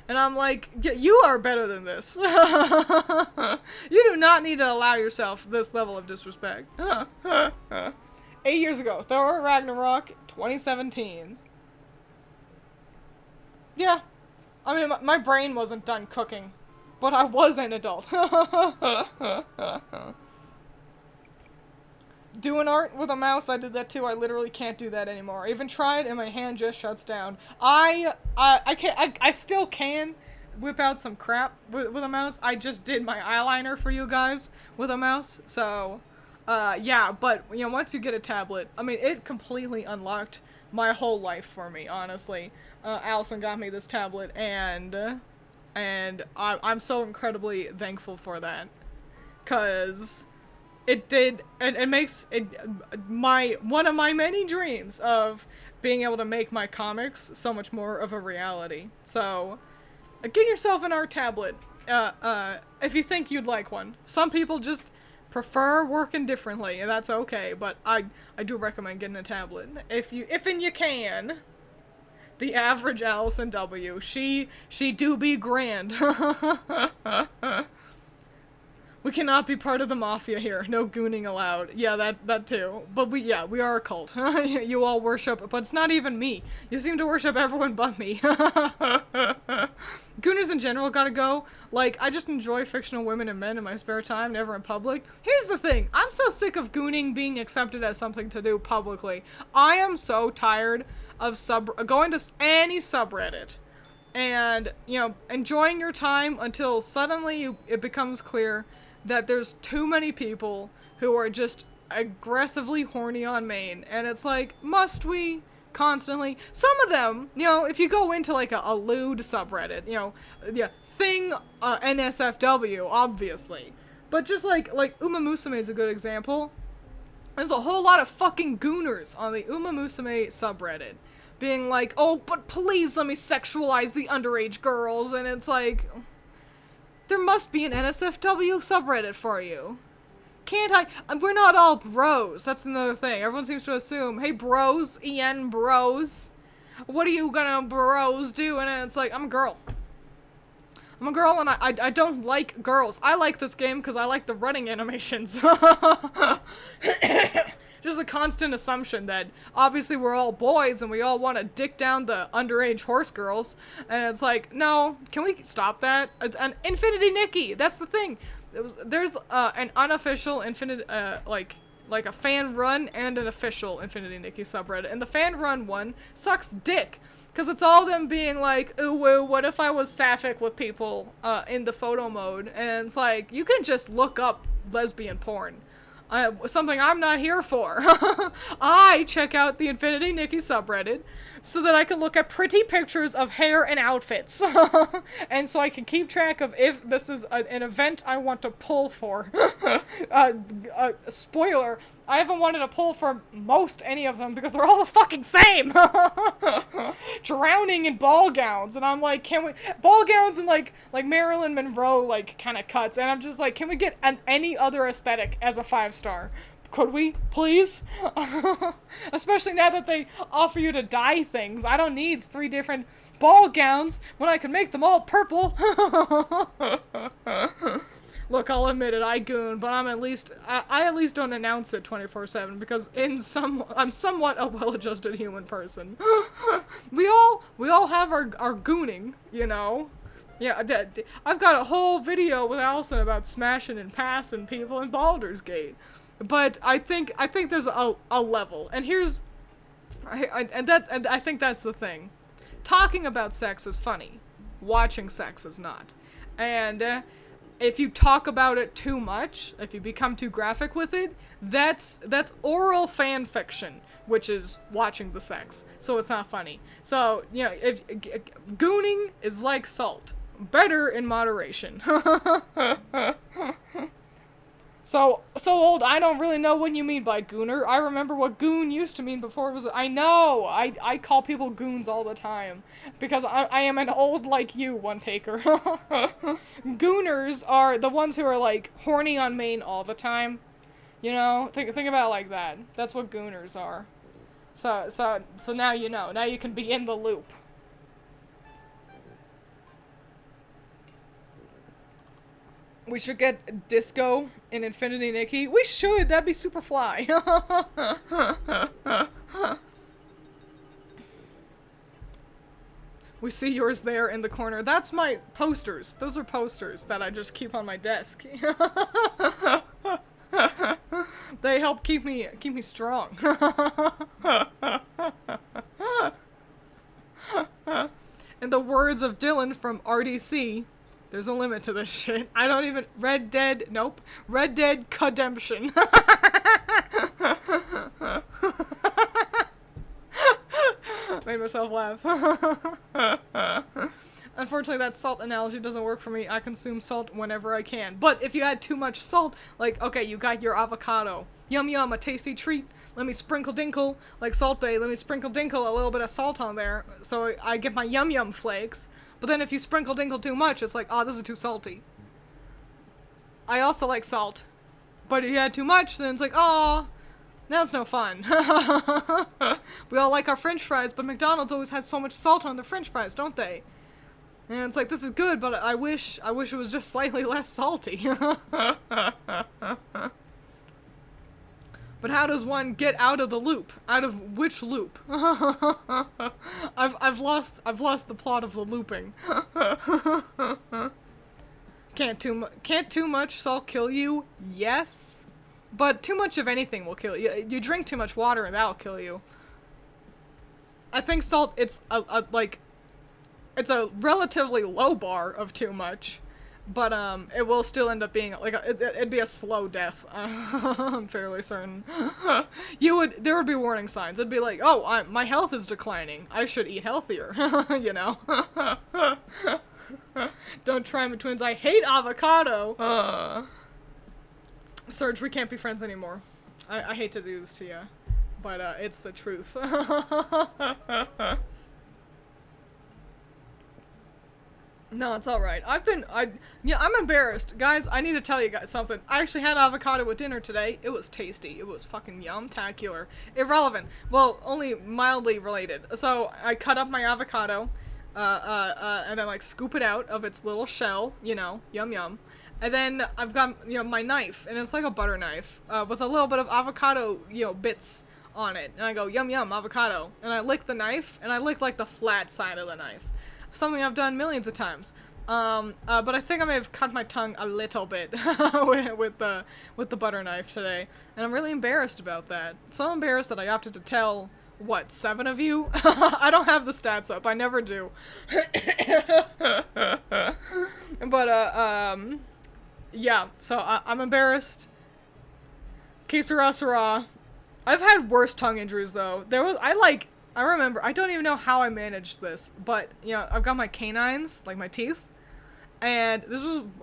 And I'm like, you are better than this. You do not need to allow yourself this level of disrespect. 8 years ago, Thor Ragnarok 2017. Yeah. I mean, my brain wasn't done cooking, but I was an adult. Doing art with a mouse, I did that too. I literally can't do that anymore. I even tried, and my hand just shuts down. I can't. I still can whip out some crap with a mouse. I just did my eyeliner for you guys with a mouse. So, yeah. But you know, once you get a tablet, I mean, it completely unlocked my whole life for me. Honestly, Allison got me this tablet, and I'm so incredibly thankful for that, 'cause it makes it one of my many dreams of being able to make my comics so much more of a reality. So, get yourself an art tablet, if you think you'd like one. Some people just prefer working differently, and that's okay, but I do recommend getting a tablet. If you can. The average Allison W. She do be grand. We cannot be part of the mafia here. No gooning allowed. Yeah, that too. But we are a cult. You all worship, but it's not even me. You seem to worship everyone but me. Gooners in general gotta go. Like, I just enjoy fictional women and men in my spare time, never in public. Here's the thing. I'm so sick of gooning being accepted as something to do publicly. I am so tired of going to any subreddit and, you know, enjoying your time until suddenly it becomes clear that there's too many people who are just aggressively horny on main, and it's like, must we constantly? Some of them, you know, if you go into like a lewd subreddit, you know, yeah, thing, NSFW, obviously, but just like Uma Musume is a good example. There's a whole lot of fucking gooners on the Uma Musume subreddit being like, oh, but please let me sexualize the underage girls, and it's like, there must be an NSFW subreddit for you. Can't I? We're not all bros. That's another thing. Everyone seems to assume, hey, bros, EN bros, what are you gonna bros do? And it's like, I'm a girl. I'm a girl, and I don't like girls. I like this game because I like the running animations. Just a constant assumption that obviously we're all boys and we all want to dick down the underage horse girls, and it's like, no, can we stop that? It's an Infinity Nikki. That's the thing. There's an unofficial like a fan run and an official Infinity Nikki subreddit, and the fan run one sucks dick. Because it's all them being like, ooh, woo, what if I was sapphic with people in the photo mode? And it's like, you can just look up lesbian porn. Something I'm not here for. I check out the Infinity Nikki subreddit so that I can look at pretty pictures of hair and outfits. And so I can keep track of if this is an event I want to pull for. Spoiler, I haven't wanted to pull for most any of them because they're all the fucking same. Drowning in ball gowns, and I'm like, can we ball gowns and like Marilyn Monroe like kind of cuts, and I'm just like, can we get any other aesthetic as a 5-star? Could we, please? Especially now that they offer you to dye things. I don't need 3 different ball gowns when I can make them all purple. Look, I'll admit it, I goon, but I at least don't announce it 24/7 because I'm somewhat a well-adjusted human person. We all have our gooning, you know. Yeah, I've got a whole video with Allison about smashing and passing people in Baldur's Gate. But I think there's a level, and I think that's the thing. Talking about sex is funny. Watching sex is not. And if you talk about it too much, if you become too graphic with it, that's oral fan fiction, which is watching the sex. So it's not funny. So, you know, if gooning is like salt, better in moderation. So old, I don't really know what you mean by gooner. I remember what goon used to mean before it was... I know! I call people goons all the time. Because I am an old like you, one taker. Gooners are the ones who are, like, horny on main all the time. You know? Think about it like that. That's what gooners are. So now you know. Now you can be in the loop. We should get disco in Infinity Nikki. We should! That'd be super fly. We see yours there in the corner. That's my posters. Those are posters that I just keep on my desk. They help keep me strong. In the words of Dylan from RDC, there's a limit to this shit. I don't even... Red Dead... Nope. Red Dead Redemption. Made myself laugh. Unfortunately, that salt analogy doesn't work for me. I consume salt whenever I can. But if you add too much salt, like, okay, you got your avocado. Yum yum, a tasty treat. Let me sprinkle dinkle, like Salt Bae, let me sprinkle dinkle a little bit of salt on there, so I get my yum yum flakes. But then if you sprinkle dinkle too much, it's like, oh, this is too salty. I also like salt. But if you add too much, then it's like, oh, now it's no fun. We all like our french fries, but McDonald's always has so much salt on their french fries, don't they? And it's like, this is good, but I wish it was just slightly less salty. But how does one get out of the loop? Out of which loop? I've lost the plot of the looping. Can't too much salt kill you? Yes. But too much of anything will kill you. You drink too much water and that'll kill you. I think salt, it's it's a relatively low bar of too much. But, it will still end up being, like, it'd be a slow death. I'm fairly certain. There would be warning signs. It'd be like, oh, my health is declining. I should eat healthier, you know? Don't try me, twins. I hate avocado! Serge, we can't be friends anymore. I hate to do this to you, but, it's the truth. No, it's alright. I'm embarrassed. Guys, I need to tell you guys something. I actually had avocado with dinner today. It was tasty. It was fucking yum-tacular. Irrelevant. Well, only mildly related. So, I cut up my avocado, and then, like, scoop it out of its little shell, you know, yum-yum. And then I've got, you know, my knife, and it's like a butter knife, with a little bit of avocado, you know, bits on it. And I go, yum-yum, avocado. And I lick the knife, and I lick, like, the flat side of the knife. Something I've done millions of times. But I think I may have cut my tongue a little bit with the butter knife today. And I'm really embarrassed about that. So embarrassed that I opted to tell, what, 7 of you? I don't have the stats up. I never do. But, yeah. So I'm embarrassed. Que sera, sera. I've had worse tongue injuries, though. I remember, I don't even know how I managed this, but, you know, I've got my canines, like my teeth, and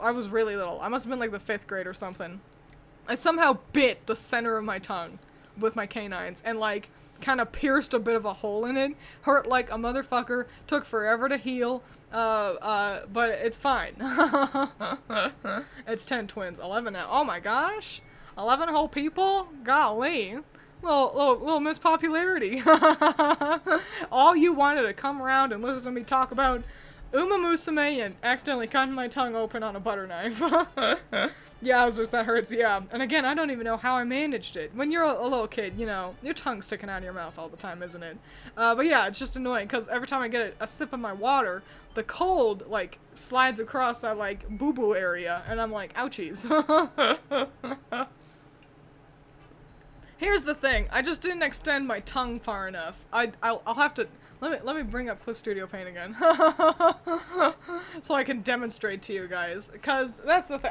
I was really little. I must have been like the 5th grade or something. I somehow bit the center of my tongue with my canines, and, like, kind of pierced a bit of a hole in it. Hurt like a motherfucker, took forever to heal, but it's fine. It's 10 twins, 11 now. Oh my gosh! 11 whole people? Golly. Little mispopularity. All you wanted to come around and listen to me talk about Uma Musume and accidentally cutting my tongue open on a butter knife. Yowzers, that hurts, yeah. And again, I don't even know how I managed it. When you're a little kid, you know, your tongue's sticking out of your mouth all the time, isn't it? But yeah, it's just annoying, because every time I get a sip of my water, the cold, like, slides across that, like, boo-boo area, and I'm like, ouchies. Here's the thing, I just didn't extend my tongue far enough. I'll have to, let me bring up Cliff Studio Paint again. So I can demonstrate to you guys, because that's the thing.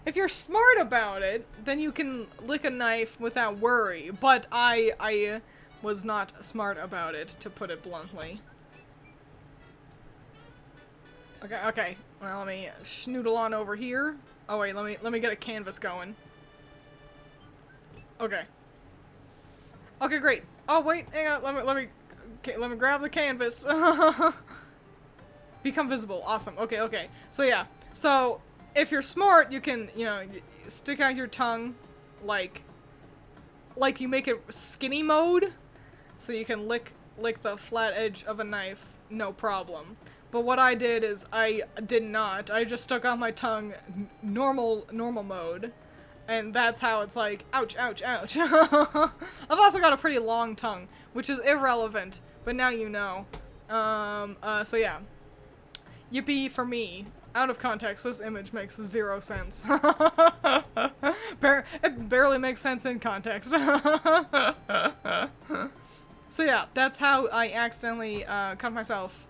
If you're smart about it, then you can lick a knife without worry, but I was not smart about it, to put it bluntly. Okay, well, let me schnoodle on over here. Oh wait, let me get a canvas going. Okay. Okay, great. Oh wait, hang on. Let me grab the canvas. Become visible. Awesome. Okay. So yeah. So if you're smart, you can, you know, stick out your tongue, like you make it skinny mode, so you can lick the flat edge of a knife, no problem. But what I did is I did not. I just stuck out my tongue normal mode. And that's how it's like, ouch, ouch, ouch. I've also got a pretty long tongue, which is irrelevant, but now you know. So yeah. Yippee for me. Out of context, this image makes 0 sense. It barely makes sense in context. So yeah, that's how I accidentally cut myself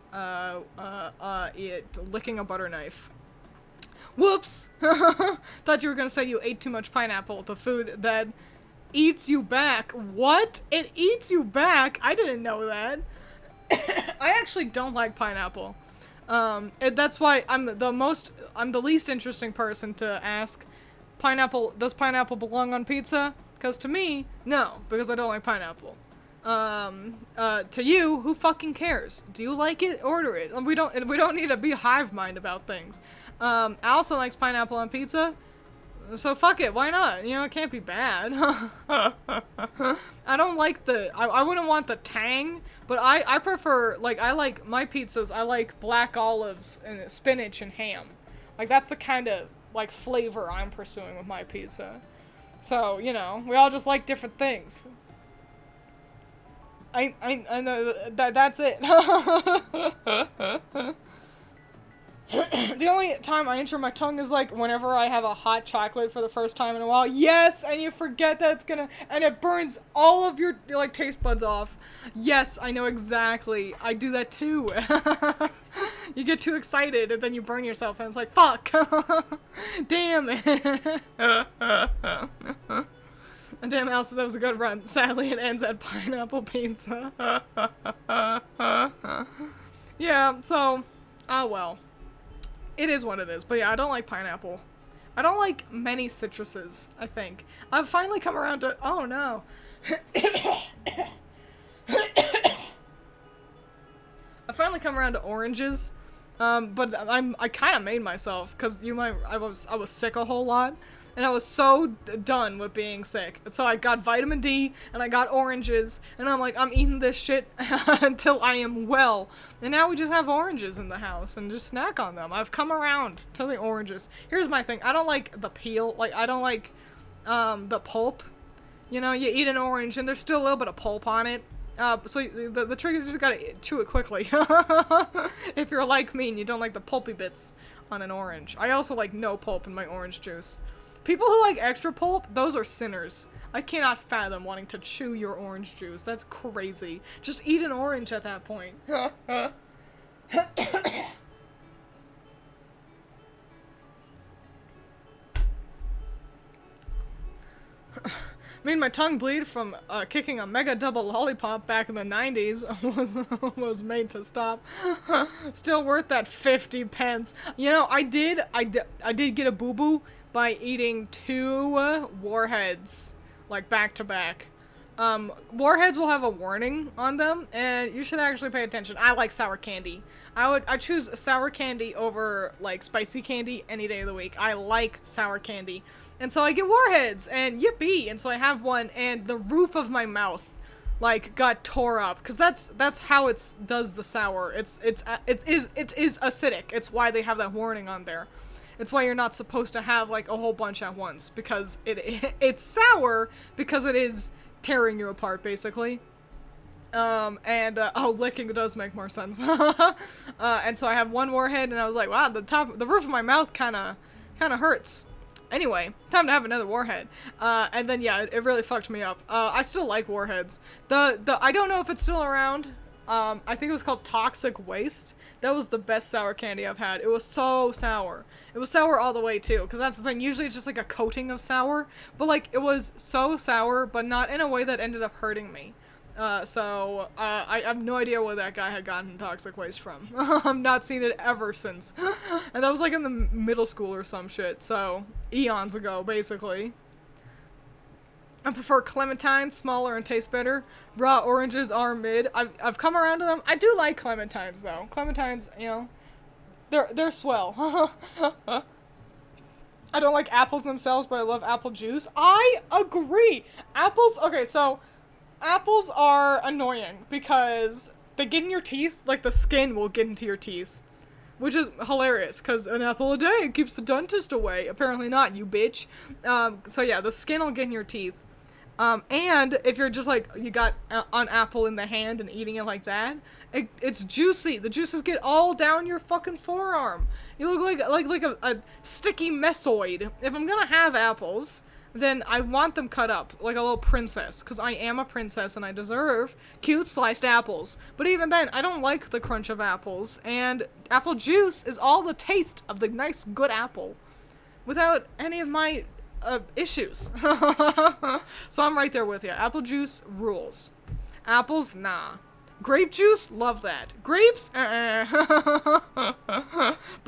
licking a butter knife. Whoops! Thought you were gonna say you ate too much pineapple, the food that eats you back. What? It eats you back? I didn't know that. I actually don't like pineapple. That's why I'm the least interesting person to ask, does pineapple belong on pizza? Because to me, no, because I don't like pineapple. To you, who fucking cares? Do you like it? Order it. We don't need to be hive mind about things. Allison likes pineapple on pizza, so fuck it, why not? You know, it can't be bad. I don't like I wouldn't want the tang, but I prefer, like, I like my pizzas, I like black olives and spinach and ham. Like, that's the kind of, like, flavor I'm pursuing with my pizza. So, you know, we all just like different things. I know that's it. The only time I enter my tongue is, like, whenever I have a hot chocolate for the first time in a while. Yes, and you forget that and it burns all of your, like, taste buds off. Yes, I know exactly. I do that too. You get too excited and then you burn yourself and it's like, fuck. Damn it. Damn, Elsa, that was a good run. Sadly, it ends at pineapple pizza. Yeah, so, oh well. It is what it is, but yeah, I don't like pineapple. I don't like many citruses, I think. I've finally come around to- oh no. I've finally come around to oranges, but I kind of made myself, because I was sick a whole lot. And I was so done with being sick. So I got vitamin D, and I got oranges, and I'm like, I'm eating this shit until I am well. And now we just have oranges in the house, and just snack on them. I've come around to the oranges. Here's my thing. I don't like the peel. Like, I don't like, the pulp. You know, you eat an orange, and there's still a little bit of pulp on it. So the trick is you just gotta chew it quickly. If you're like me and you don't like the pulpy bits on an orange. I also like no pulp in my orange juice. People who like extra pulp, those are sinners. I cannot fathom wanting to chew your orange juice. That's crazy. Just eat an orange at that point. Made my tongue bleed from kicking a mega double lollipop back in the 90s. was made to stop. Still worth that 50 pence. You know, I did get a boo-boo by eating 2 warheads, like, back to back. Warheads will have a warning on them, and you should actually pay attention. I like sour candy. I choose sour candy over, like, spicy candy any day of the week. I like sour candy. And so I get warheads, and yippee! And so I have one, and the roof of my mouth, like, got tore up. Because that's how it does the sour. It is acidic. It's why they have that warning on there. It's why you're not supposed to have, like, a whole bunch at once. Because it's sour because it is tearing you apart, basically. Licking does make more sense. And so I have one warhead, and I was like, wow, the roof of my mouth kinda hurts. Anyway, time to have another warhead. And then, yeah, it really fucked me up. I still like warheads. I don't know if it's still around. I think it was called Toxic Waste. That was the best sour candy I've had. It was so sour. It was sour all the way, too, because that's the thing. Usually it's just, like, a coating of sour. But, like, it was so sour, but not in a way that ended up hurting me. I have no idea where that guy had gotten Toxic Waste from. I've not seen it ever since. And that was, like, in the middle school or some shit, so eons ago, basically. I prefer clementines, smaller and taste better. Raw oranges are mid. I've come around to them. I do like clementines, though. Clementines, you know, they're swell. I don't like apples themselves, but I love apple juice. I agree! Okay, so apples are annoying because they get in your teeth, like the skin will get into your teeth. Which is hilarious, because an apple a day keeps the dentist away. Apparently not, you bitch. So yeah, the skin will get in your teeth. And if you're just like, you got an apple in the hand and eating it like that, it's juicy. The juices get all down your fucking forearm. You look like a sticky mesoid. If I'm gonna have apples, then I want them cut up like a little princess, because I am a princess and I deserve cute sliced apples. But even then, I don't like the crunch of apples, and apple juice is all the taste of the nice, good apple, without any of my issues. So I'm right there with you. Apple juice rules. Apples, nah. Grape juice, love that. Grapes, But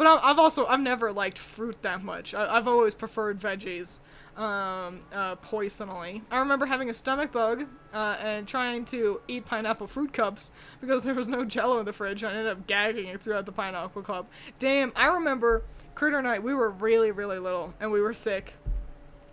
I've never liked fruit that much. I've always preferred veggies, poisonally. I remember having a stomach bug, and trying to eat pineapple fruit cups because there was no Jell-O in the fridge. I ended up gagging it throughout the pineapple cup. Damn, I remember Critter Night, we were really, really little, and we were sick.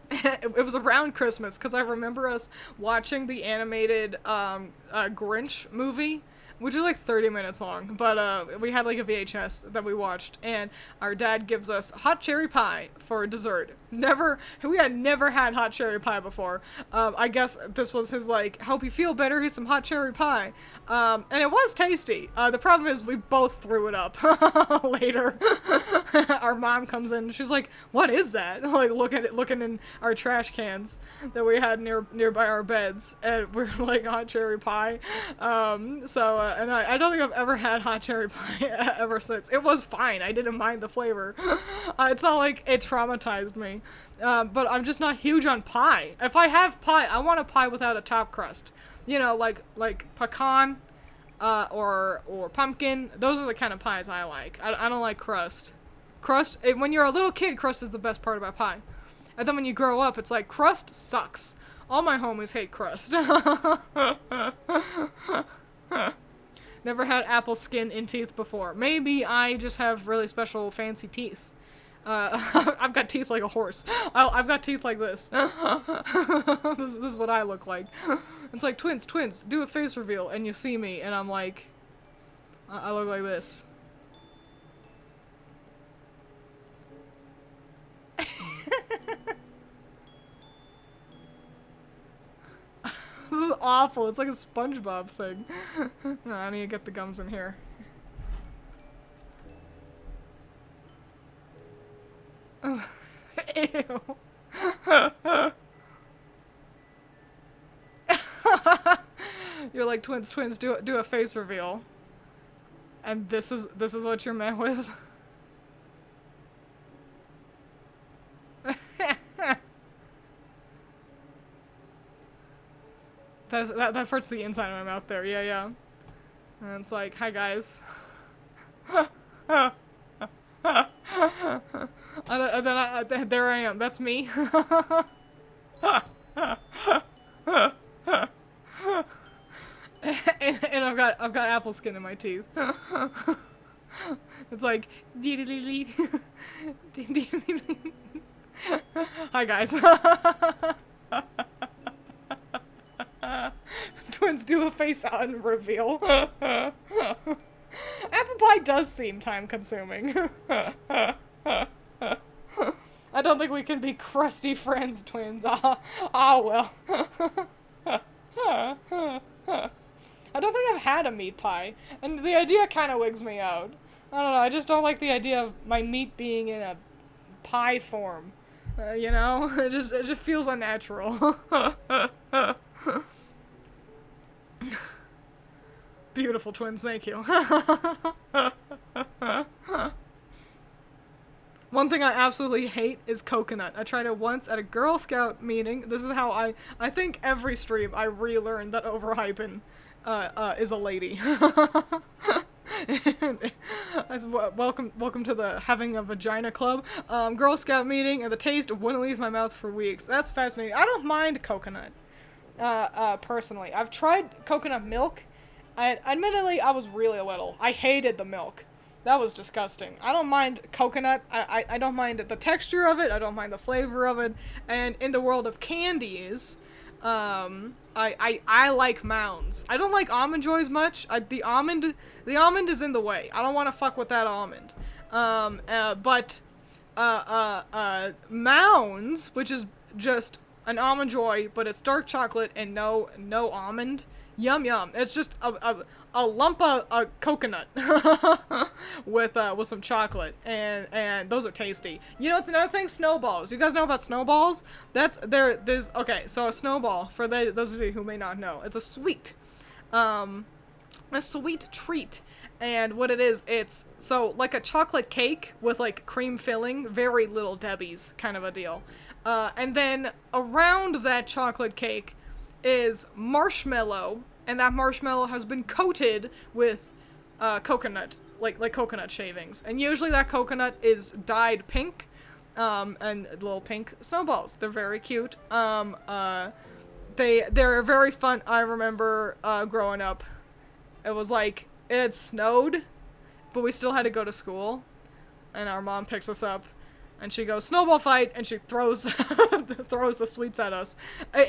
It was around Christmas, because I remember us watching the animated Grinch movie, which is like 30 minutes long, but we had like a VHS that we watched, and our dad gives us hot cherry pie for dessert. We had never had hot cherry pie before. I guess this was his like, help you feel better, here's some hot cherry pie. And it was tasty. The problem is we both threw it up later. Our mom comes in and she's like, what is that? Like looking in our trash cans that we had nearby our beds, and we're like, hot cherry pie. And I don't think I've ever had hot cherry pie ever since. It was fine. I didn't mind the flavor. It's not like it traumatized me. But I'm just not huge on pie. If I have pie, I want a pie without a top crust. You know, like pecan, or pumpkin. Those are the kind of pies I like. I don't like crust. When you're a little kid, crust is the best part about pie. And then when you grow up, it's like, crust sucks. All my homies hate crust. Never had apple skin in teeth before. Maybe I just have really special fancy teeth. I've got teeth like a horse. I've got teeth like this. This is what I look like. It's like, twins, do a face reveal, and you see me, and I'm like, I look like this. This is awful. It's like a SpongeBob thing. No, I need to get the gums in here. Ew. You're like, twins, do a face reveal. And this is what you're met with. That hurts the inside of my mouth there. Yeah. And it's like, hi guys. And then there I am. That's me. and I've got apple skin in my teeth. It's like, hi guys. Twins, do a face on reveal. Apple pie does seem time consuming. I don't think we can be crusty friends, twins. Well. I don't think I've had a meat pie, and the idea kind of wigs me out. I don't know, I just don't like the idea of my meat being in a pie form. You know? It just feels unnatural. Beautiful twins, thank you. One thing I absolutely hate is coconut. I tried it once at a Girl Scout meeting. This is how I think every stream I relearned that overhyping is a lady. Welcome to the having a vagina club. Girl Scout meeting, and the taste wouldn't leave my mouth for weeks. That's fascinating. I don't mind coconut. Personally. I've tried coconut milk. Admittedly, I was really little. I hated the milk. That was disgusting. I don't mind coconut. I don't mind the texture of it. I don't mind the flavor of it. And in the world of candies, I like Mounds. I don't like Almond Joys much. The almond is in the way. I don't want to fuck with that almond. But Mounds, which is just an Almond Joy, but it's dark chocolate and no almond. Yum yum. It's just a lump of coconut with some chocolate, and those are tasty. You know, it's another thing. Snowballs. You guys know about snowballs? There's okay. So a snowball, for those of you who may not know, it's a sweet treat. And what it is, it's so like a chocolate cake with like cream filling, very Little Debbie's kind of a deal. And then around that chocolate cake is marshmallow, and that marshmallow has been coated with coconut, like coconut shavings. And usually that coconut is dyed pink, and little pink snowballs. They're very cute. They're very fun. I remember growing up, it was like, it had snowed, but we still had to go to school, and our mom picks us up, and she goes, snowball fight, and she throws throws the sweets at us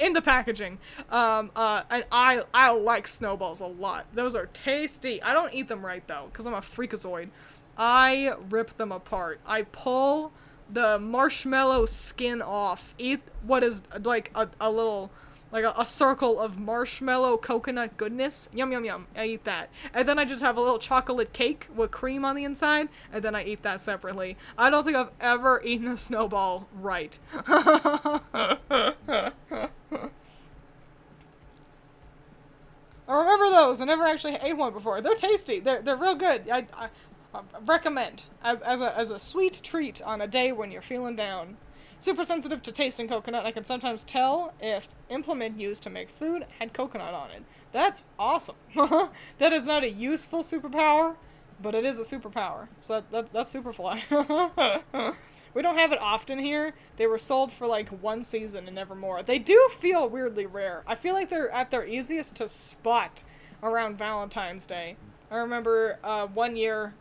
in the packaging. And I like snowballs a lot. Those are tasty. I don't eat them right though, because I'm a freakazoid. I rip them apart. I pull the marshmallow skin off. Eat what is like a little, like a circle of marshmallow coconut goodness. Yum, yum, yum. I eat that. And then I just have a little chocolate cake with cream on the inside, and then I eat that separately. I don't think I've ever eaten a snowball right. I remember those. I never actually ate one before. They're tasty. They're real good. I recommend as a sweet treat on a day when you're feeling down. Super sensitive to taste in coconut. I can sometimes tell if implement used to make food had coconut on it. That's awesome. That is not a useful superpower, but it is a superpower. So that's Superfly. We don't have it often here. They were sold for like one season and never more. They do feel weirdly rare. I feel like they're at their easiest to spot around Valentine's Day. I remember one year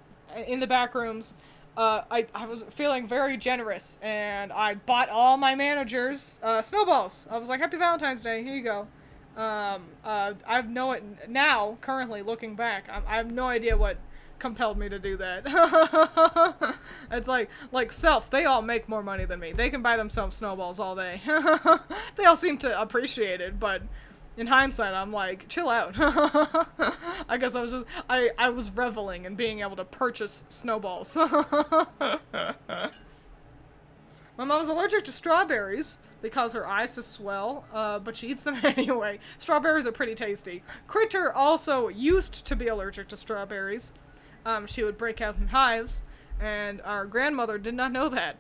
in the back rooms, I was feeling very generous, and I bought all my managers snowballs. I was like, Happy Valentine's Day, here you go. I've know it now, currently looking back, I have no idea what compelled me to do that. It's like self, they all make more money than me. They can buy themselves snowballs all day. They all seem to appreciate it, but in hindsight, I'm like, chill out. I guess I was reveling in being able to purchase snowballs. My mom's allergic to strawberries. They cause her eyes to swell, but she eats them anyway. Strawberries are pretty tasty. Critter also used to be allergic to strawberries. She would break out in hives, and our grandmother did not know that.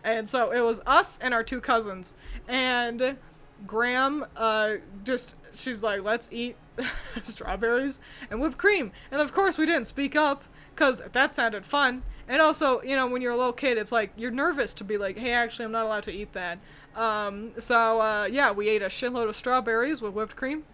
And so it was us and our two cousins. And Graham, she's like, let's eat strawberries and whipped cream. And of course we didn't speak up, because that sounded fun. And also, you know, when you're a little kid, it's like, you're nervous to be like, hey, actually, I'm not allowed to eat that. Yeah, we ate a shitload of strawberries with whipped cream.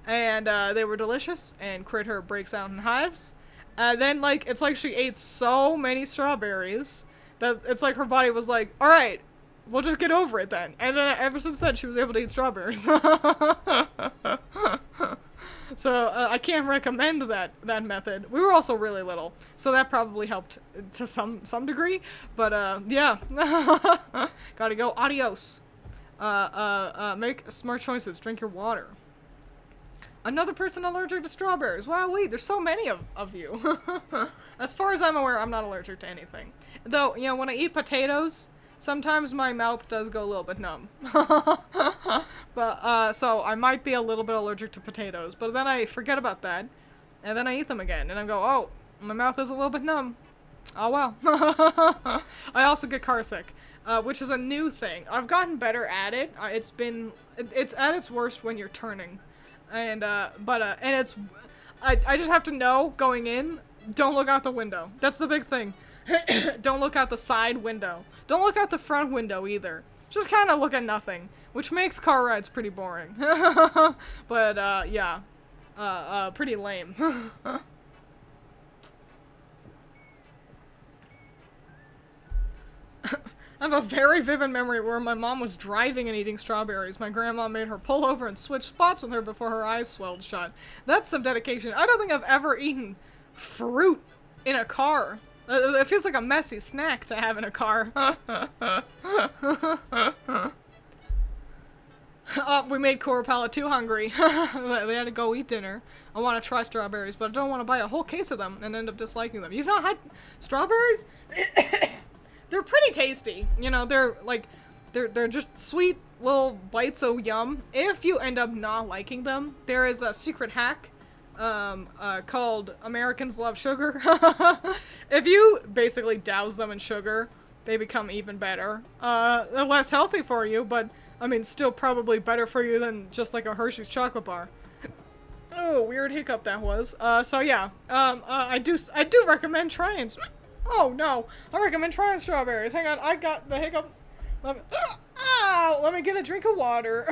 And they were delicious, and Critter breaks out in hives. And then, like, it's like she ate so many strawberries that it's like her body was like, alright, we'll just get over it then. And then ever since then, she was able to eat strawberries. So I can't recommend that method. We were also really little, so that probably helped to some degree. But yeah, gotta go. Adios. Make smart choices. Drink your water. Another person allergic to strawberries. Wow, wait, there's so many of you. As far as I'm aware, I'm not allergic to anything. Though, you know, when I eat potatoes, sometimes my mouth does go a little bit numb. But, so I might be a little bit allergic to potatoes, but then I forget about that, and then I eat them again, and I go, oh, my mouth is a little bit numb. Oh well. I also get carsick, which is a new thing. I've gotten better at it. It's at its worst when you're turning. And, and it's, I just have to know going in, don't look out the window. That's the big thing. Don't look out the side window. Don't look out the front window either. Just kind of look at nothing, which makes car rides pretty boring. But, yeah. Pretty lame. I have a very vivid memory where my mom was driving and eating strawberries. My grandma made her pull over and switch spots with her before her eyes swelled shut. That's some dedication. I don't think I've ever eaten fruit in a car. It feels like a messy snack to have in a car. Oh, we made Corapala too hungry. They had to go eat dinner. I want to try strawberries, but I don't want to buy a whole case of them and end up disliking them. You've not had strawberries? They're pretty tasty. You know, they're like, they're just sweet little bites of yum. If you end up not liking them, there is a secret hack called Americans Love Sugar. If you basically douse them in sugar, they become even better. They're less healthy for you, but I mean, still probably better for you than just like a Hershey's chocolate bar. Oh, weird hiccup that was. So yeah, I do recommend Twiins. Oh no, I recommend trying strawberries. Hang on, I got the hiccups. Ow, let me get a drink of water.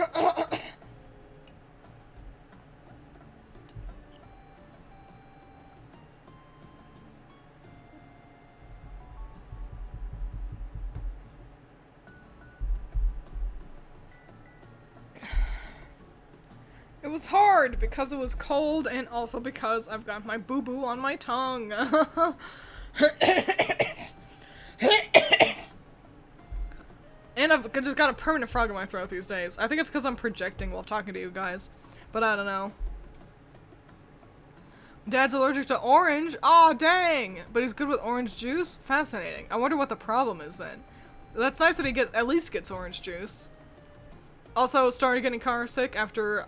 It was hard because it was cold and also because I've got my boo-boo on my tongue. And I've just got a permanent frog in my throat these days. I think it's because I'm projecting while talking to you guys. But I don't know. Dad's allergic to orange? Aw, dang! But he's good with orange juice? Fascinating. I wonder what the problem is then. That's nice that he at least gets orange juice. Also, started getting car sick after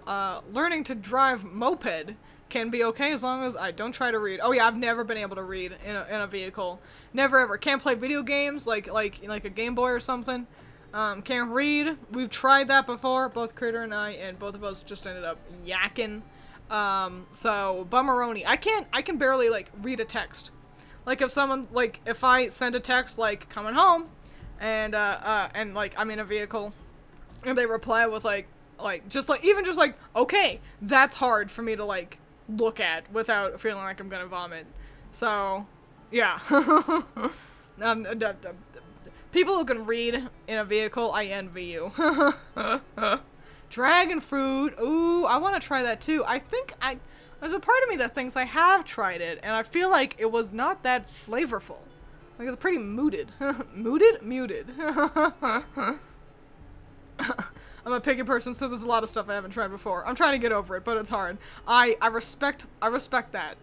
learning to drive moped. Can be okay as long as I don't try to read. Oh yeah, I've never been able to read in a vehicle. Never ever. Can't play video games like a Game Boy or something. Can't read. We've tried that before, both Critter and I, and both of us just ended up yakking. So bummeroni. I can barely like read a text. Like if I send a text like coming home, and like I'm in a vehicle, and they reply with just okay, that's hard for me to like look at without feeling like I'm gonna vomit. So yeah. People who can read in a vehicle, I envy you. Dragon fruit. Ooh, I want to try that too. There's a part of me that thinks I have tried it, and I feel like it was not that flavorful. Like, it's pretty muted. Muted. I'm a picky person, so there's a lot of stuff I haven't tried before. I'm trying to get over it, but it's hard. I respect that.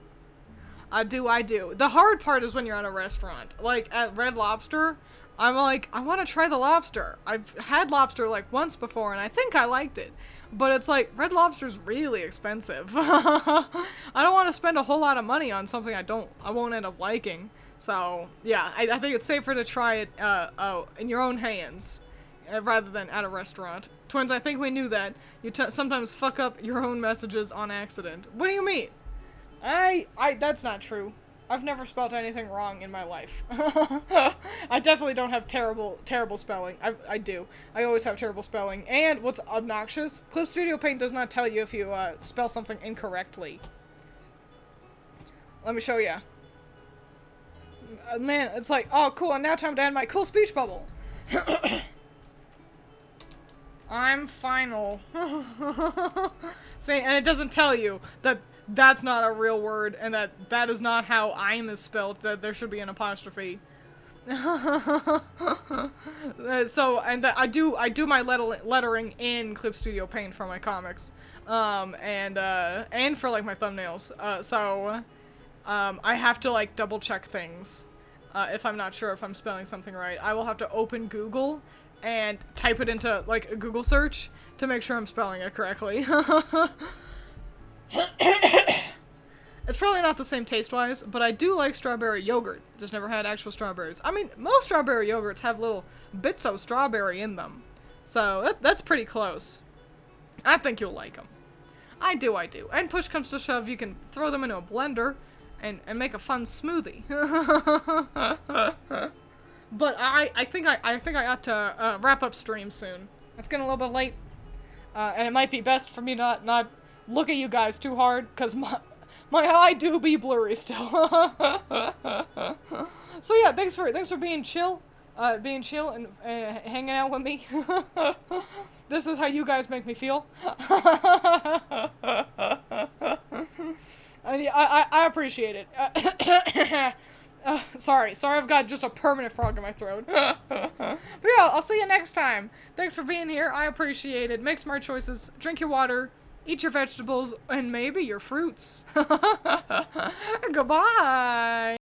I do. The hard part is when you're at a restaurant. Like, at Red Lobster, I'm like, I want to try the lobster. I've had lobster, like, once before, and I think I liked it. But it's like, Red Lobster's really expensive. I don't want to spend a whole lot of money on something I won't end up liking. So, yeah, I think it's safer to try it, in your own hands, rather than at a restaurant. Twins, I think we knew that. You sometimes fuck up your own messages on accident. What do you mean? That's not true. I've never spelled anything wrong in my life. I definitely don't have terrible spelling. I do. I always have terrible spelling. And what's obnoxious? Clip Studio Paint does not tell you if you spell something incorrectly. Let me show you. Man, it's like, oh cool, and now time to add my cool speech bubble. I'm final. See, and it doesn't tell you that that's not a real word, and that is not how I'm is spelled, that there should be an apostrophe. So, and I do my lettering in Clip Studio Paint for my comics, and for, like, my thumbnails, so, I have to, like, double check things, if I'm not sure if I'm spelling something right. I will have to open Google and type it into, like, a Google search to make sure I'm spelling it correctly. It's probably not the same taste-wise, but I do like strawberry yogurt. Just never had actual strawberries. I mean, most strawberry yogurts have little bits of strawberry in them. So, that's pretty close. I think you'll like them. I do. And push comes to shove, you can throw them into a blender and make a fun smoothie. But I think I ought to wrap up stream soon. It's getting a little bit late. And it might be best for me not look at you guys too hard, because my eye do be blurry still. So yeah, thanks for being chill and hanging out with me. This is how you guys make me feel. And I appreciate it. Sorry, I've got just a permanent frog in my throat. But yeah, I'll see you next time. Thanks for being here. I appreciate it. Make smart choices. Drink your water. Eat your vegetables. And maybe your fruits. Goodbye.